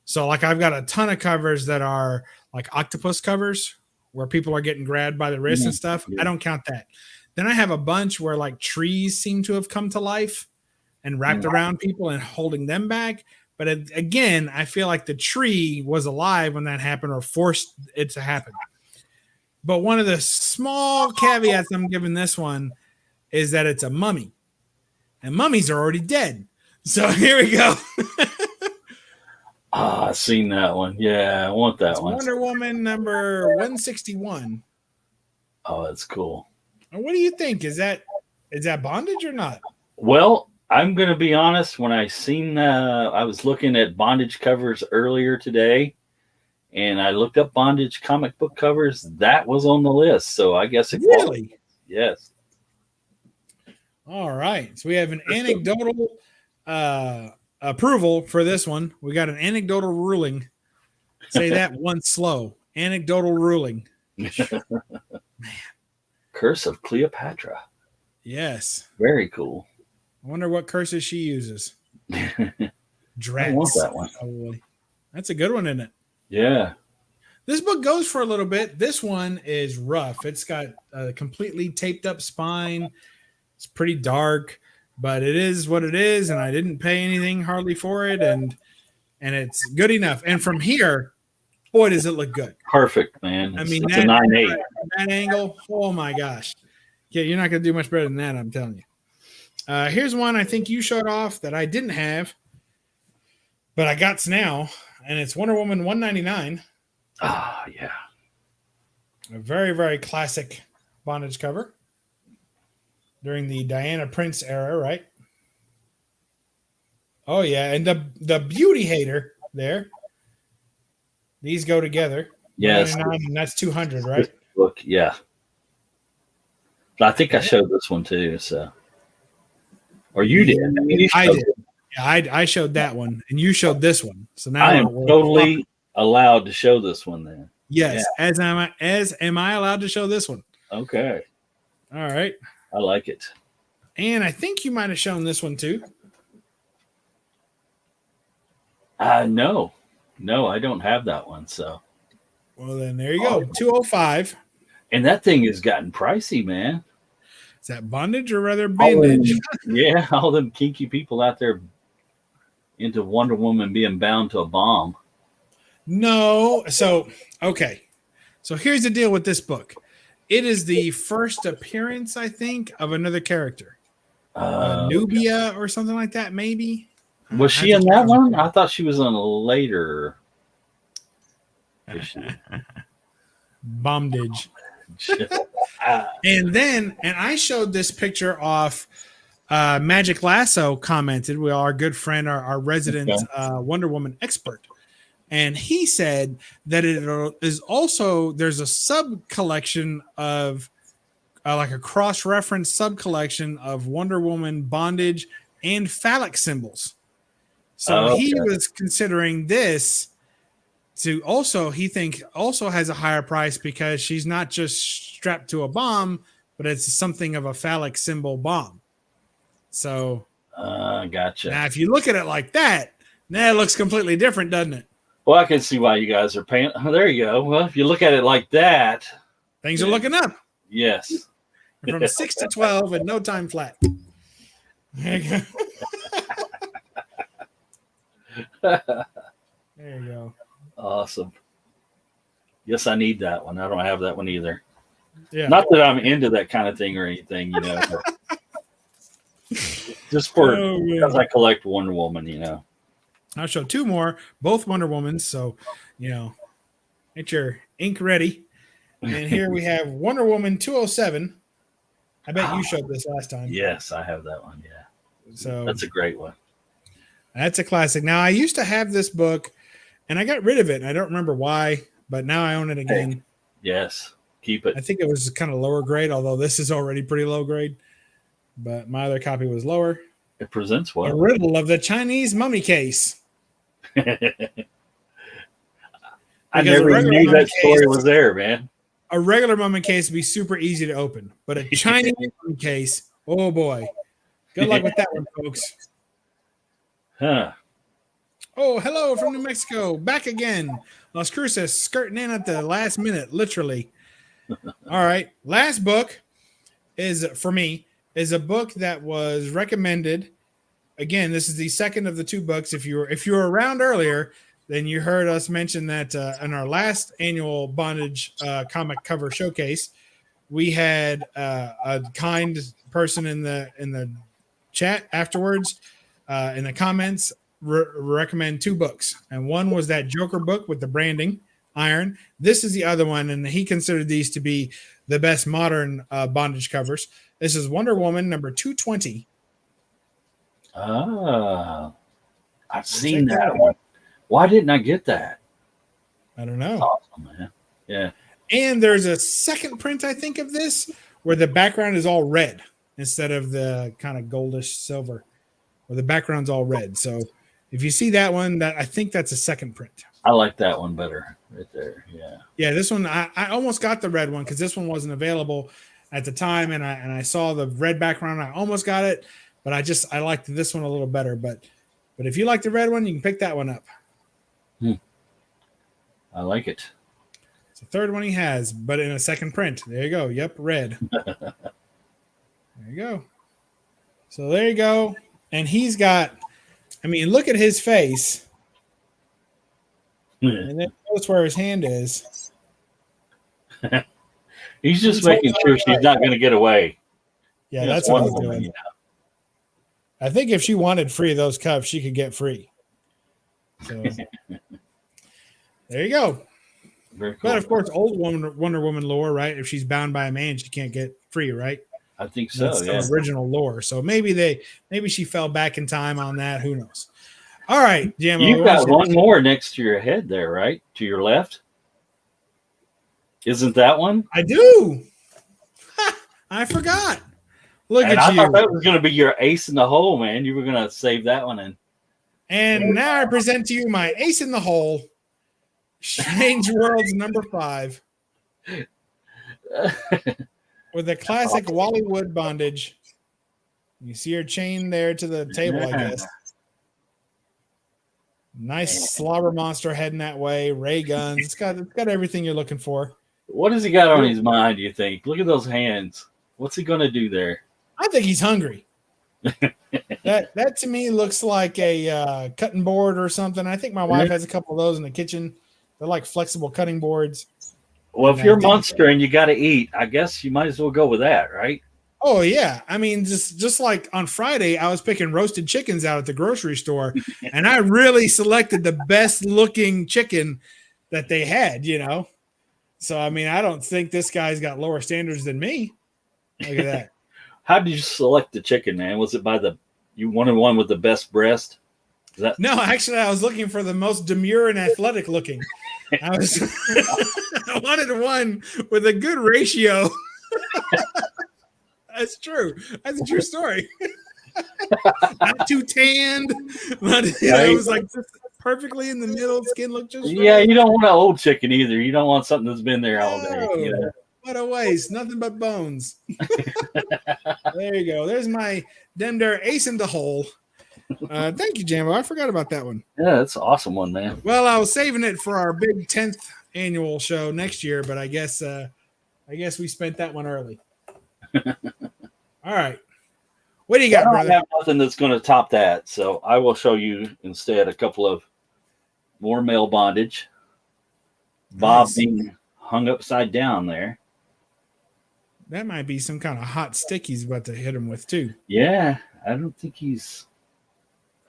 So like I've got a ton of covers that are like octopus covers where people are getting grabbed by the wrist and stuff. I don't count that. Then I have a bunch where like trees seem to have come to life and wrapped around people and holding them back. But again, I feel like the tree was alive when that happened or forced it to happen. But one of the small caveats I'm giving this one is that it's a mummy. And mummies are already dead. So here we go. I've seen that one. Yeah, I want that one. Wonder Woman number 161. Oh, that's cool. What do you think? Is that bondage or not? Well, I'm going to be honest. When I was looking at bondage covers earlier today, and I looked up bondage comic book covers. That was on the list, so I guess it really. Yes. All right. So we have an anecdotal approval for this one. We got an anecdotal ruling. Say that once slow. Anecdotal ruling. Man. Curse of Cleopatra. Yes. Very cool. I wonder what curses she uses. Drats. I want that one. Probably. That's a good one, isn't it? Yeah. This book goes for a little bit. This one is rough. It's got a completely taped up spine. It's pretty dark, but it is what it is, and I didn't pay anything hardly for it, and it's good enough. And from here, boy, does it look good. Perfect, man. I mean, it's a 9.8. that angle, oh my gosh. Yeah, you're not going to do much better than that, I'm telling you. Here's one I think you showed off that I didn't have, but I got now, and it's Wonder Woman 199. Ah, yeah. A very, very classic bondage cover during the Diana Prince era, right? Oh, yeah, and the Beauty Hater there. These go together. Yes. And that's 200, right? Look, yeah. I think I showed this one too. So, or you did? I did. Yeah, I showed that one, and you showed this one. So now I am totally allowed to show this one. Then, yes. Yeah. As am I allowed to show this one? Okay. All right. I like it. And I think you might have shown this one too. No, I don't have that one. So, well, then there you go. 205. And that thing has gotten pricey, man. Is that bondage or rather bandage? Yeah, all them kinky people out there into Wonder Woman being bound to a bomb. No. So, okay. So here's the deal with this book. It is the first appearance, I think, of another character. Nubia or something like that, maybe. Was she in that one? I thought she was on a later issue. Bondage. And I showed this picture off Magic Lasso commented. We our good friend, our resident Wonder Woman expert. And he said that it is also, there's a sub collection of like a cross-reference sub collection of Wonder Woman bondage and phallic symbols. So he was considering this to also, he think also has a higher price because she's not just strapped to a bomb, but it's something of a phallic symbol bomb. So, gotcha. Now, if you look at it like that, now it looks completely different, doesn't it? Well, I can see why you guys are paying. Oh, there you go. Well, if you look at it like that, things are looking up. Yes. From 6 to 12 in no time flat. There you go. There you go. Awesome. Yes, I need that one. I don't have that one either. Yeah. Not that I'm into that kind of thing or anything, just because I collect Wonder Woman, I'll show two more, both Wonder Womans. So, get your ink ready. And here we have Wonder Woman 207. I bet you showed this last time. Yes, I have that one. Yeah. So that's a great one. That's a classic. Now, I used to have this book, and I got rid of it. And I don't remember why, but now I own it again. Hey, yes, keep it. I think it was kind of lower grade, although this is already pretty low grade. But my other copy was lower. It presents well. A riddle of the Chinese mummy case. I never knew that story was there, man. A regular mummy case would be super easy to open, but a Chinese mummy case, oh boy. Good luck with that one, folks. Huh. Oh, hello from New Mexico. Back again. Las Cruces skirting in at the last minute, literally. All right. Last book is, for me, is a book that was recommended. Again, this is the second of the two books. If you were around earlier, then you heard us mention that in our last annual Bondage comic cover showcase, we had a kind person in the chat afterwards in the comments recommend two books, and one was that Joker book with the branding iron. This is the other one, and he considered these to be the best modern bondage covers. This is Wonder Woman number 220. I've seen that one. Why didn't I get that? I don't know. That's awesome, man. Yeah. And there's a second print, I think, of this where the background is all red instead of the kind of goldish silver, where the background's all red. So if you see that one, I think that's a second print. I like that one better right there. Yeah. Yeah, this one, I almost got the red one because this one wasn't available at the time, and I saw the red background. I almost got it, but I liked this one a little better. But if you like the red one, you can pick that one up. I like it. It's the third one he has, but in a second print. There you go. Yep, red. There you go. So there you go. And he's got, I mean, look at his face. And then That's where his hand is. He's just making sure she's not going to get away. Yeah, You know, that's it's what one he's woman, doing. you know. I think if she wanted free of those cuffs, she could get free. So there you go. Very cool. But of course, old Wonder Woman lore, right? If she's bound by a man, she can't get free, right? I think so. That's Yeah. the original lore. So maybe she fell back in time on that. Who knows? All right, Jambo. You've got one more next to your head there, right? To your left. Isn't that one? I do. I forgot. Look And at I you. thought that was going to be your ace in the hole, man. You were going to save that one in. And now I present to you my ace in the hole, Strange Worlds number 5, with a classic Wallywood bondage. You see her chain there to the table, I guess. Nice slobber monster heading that way. Ray guns. It's got everything you're looking for. What has he got on his mind, do you think? Look at those hands. What's he going to do there? I think he's hungry. that to me looks like a cutting board or something. I think my wife has a couple of those in the kitchen. They're like flexible cutting boards. Well, if you're a monster and you got to eat, I guess you might as well go with that, right? Oh yeah, I mean, just like on Friday, I was picking roasted chickens out at the grocery store, and I really selected the best looking chicken that they had. You know, so I mean, I don't think this guy's got lower standards than me. Look at that. How did you select the chicken, man? Was it by you wanted one with the best breast? No, actually, I was looking for the most demure and athletic looking. I wanted one with a good ratio. That's true. That's a true story. Not too tanned. It was like just perfectly in the middle. Skin looked just right. Yeah, you don't want an old chicken either. You don't want something that's been there all day. You know? What a waste. Nothing but bones. There you go. There's my Demdare ace in the hole. Thank you, Jambo. I forgot about that one. Yeah, that's an awesome one, man. Well, I was saving it for our big 10th annual show next year, but I guess we spent that one early. All right. What do you got, brother? I have nothing that's going to top that, so I will show you instead a couple of more male bondage. Bob being hung upside down there. That might be some kind of hot stick he's about to hit him with too. Yeah, I don't think he's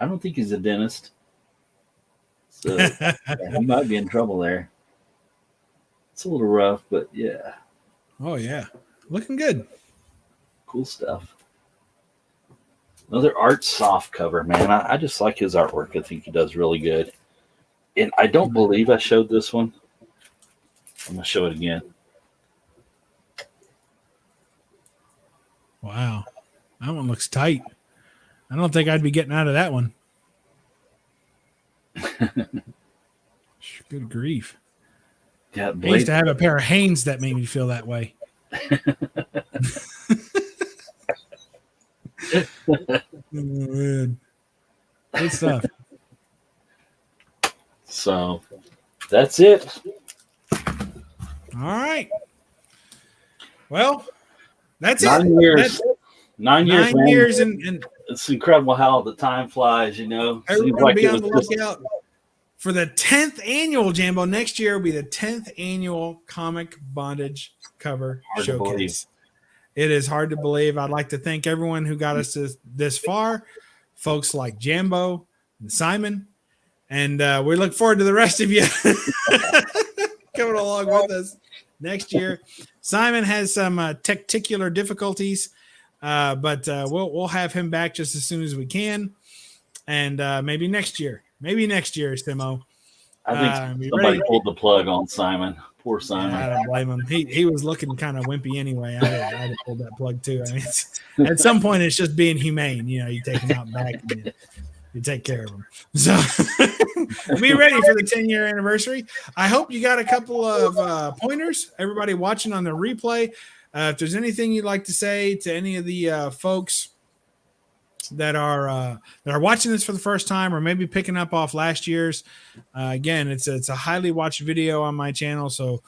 a dentist. So he might be in trouble there. It's a little rough, but yeah. Oh yeah. Looking good. Cool stuff. Another art soft cover, man. I just like his artwork. I think he does really good. And I don't believe I showed this one. I'm going to show it again. Wow. That one looks tight. I don't think I'd be getting out of that one. Good grief. Yeah, I used to have a pair of Hanes that made me feel that way. Oh, man. Good stuff. So that's it. All right. Well, that's 9 it. years. That's it. 9 years. 9 years, and it's incredible how the time flies. You know, everyone be on the lookout for the 10th annual Jambo. Next year will be the 10th annual comic bondage cover showcase. It is hard to believe. I'd like to thank everyone who got us this far, folks like Jambo and Simon, and we look forward to the rest of you coming along with us next year. Simon has some tacticular difficulties, but we'll have him back just as soon as we can, and maybe next year. Maybe next year, Simo. I think somebody pulled the plug on Simon. Poor Simon. Yeah, I don't blame him. He was looking kind of wimpy anyway. I'd have pulled that plug too. I mean, at some point, it's just being humane. You know, you take him out back and you take care of him. So be ready for the 10-year anniversary. I hope you got a couple of pointers. Everybody watching on the replay, if there's anything you'd like to say to any of the folks that are watching this for the first time, or maybe picking up off last year's. Again, it's a highly watched video on my channel. So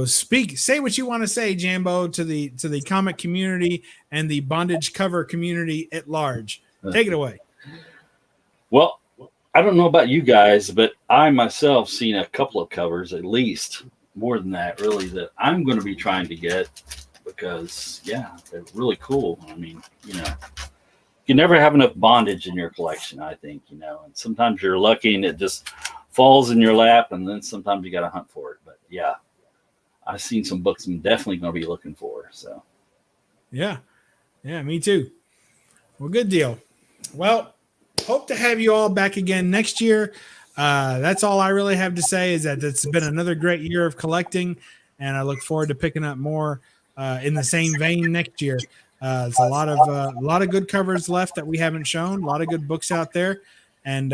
say what you want to say, Jambo, to the comic community and the bondage cover community at large. Take it away. Well, I don't know about you guys, but I myself seen a couple of covers, at least more than that, really, that I'm going to be trying to get because, yeah, they're really cool. I mean, you never have enough bondage in your collection, I think, and sometimes you're lucky and it just falls in your lap, and then sometimes you got to hunt for it. But yeah, I've seen some books I'm definitely going to be looking for. So, yeah, me too. Well, good deal. Well, hope to have you all back again next year. That's all I really have to say is that it's been another great year of collecting, and I look forward to picking up more in the same vein next year. There's a lot of good covers left that we haven't shown. A lot of good books out there, and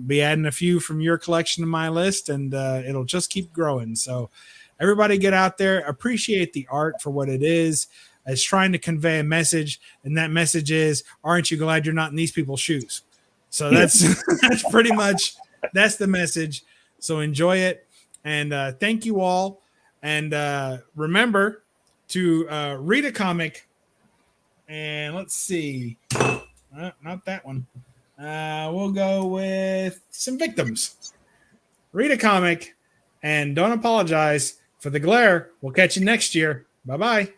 be adding a few from your collection to my list, and it'll just keep growing. So, everybody, get out there, appreciate the art for what it is. It's trying to convey a message, and that message is, "Aren't you glad you're not in these people's shoes?" So that's pretty much that's the message. So enjoy it, and thank you all, and remember to read a comic. And let's see. Not that one. We'll go with some victims. Read a comic and don't apologize for the glare. We'll catch you next year. Bye-bye.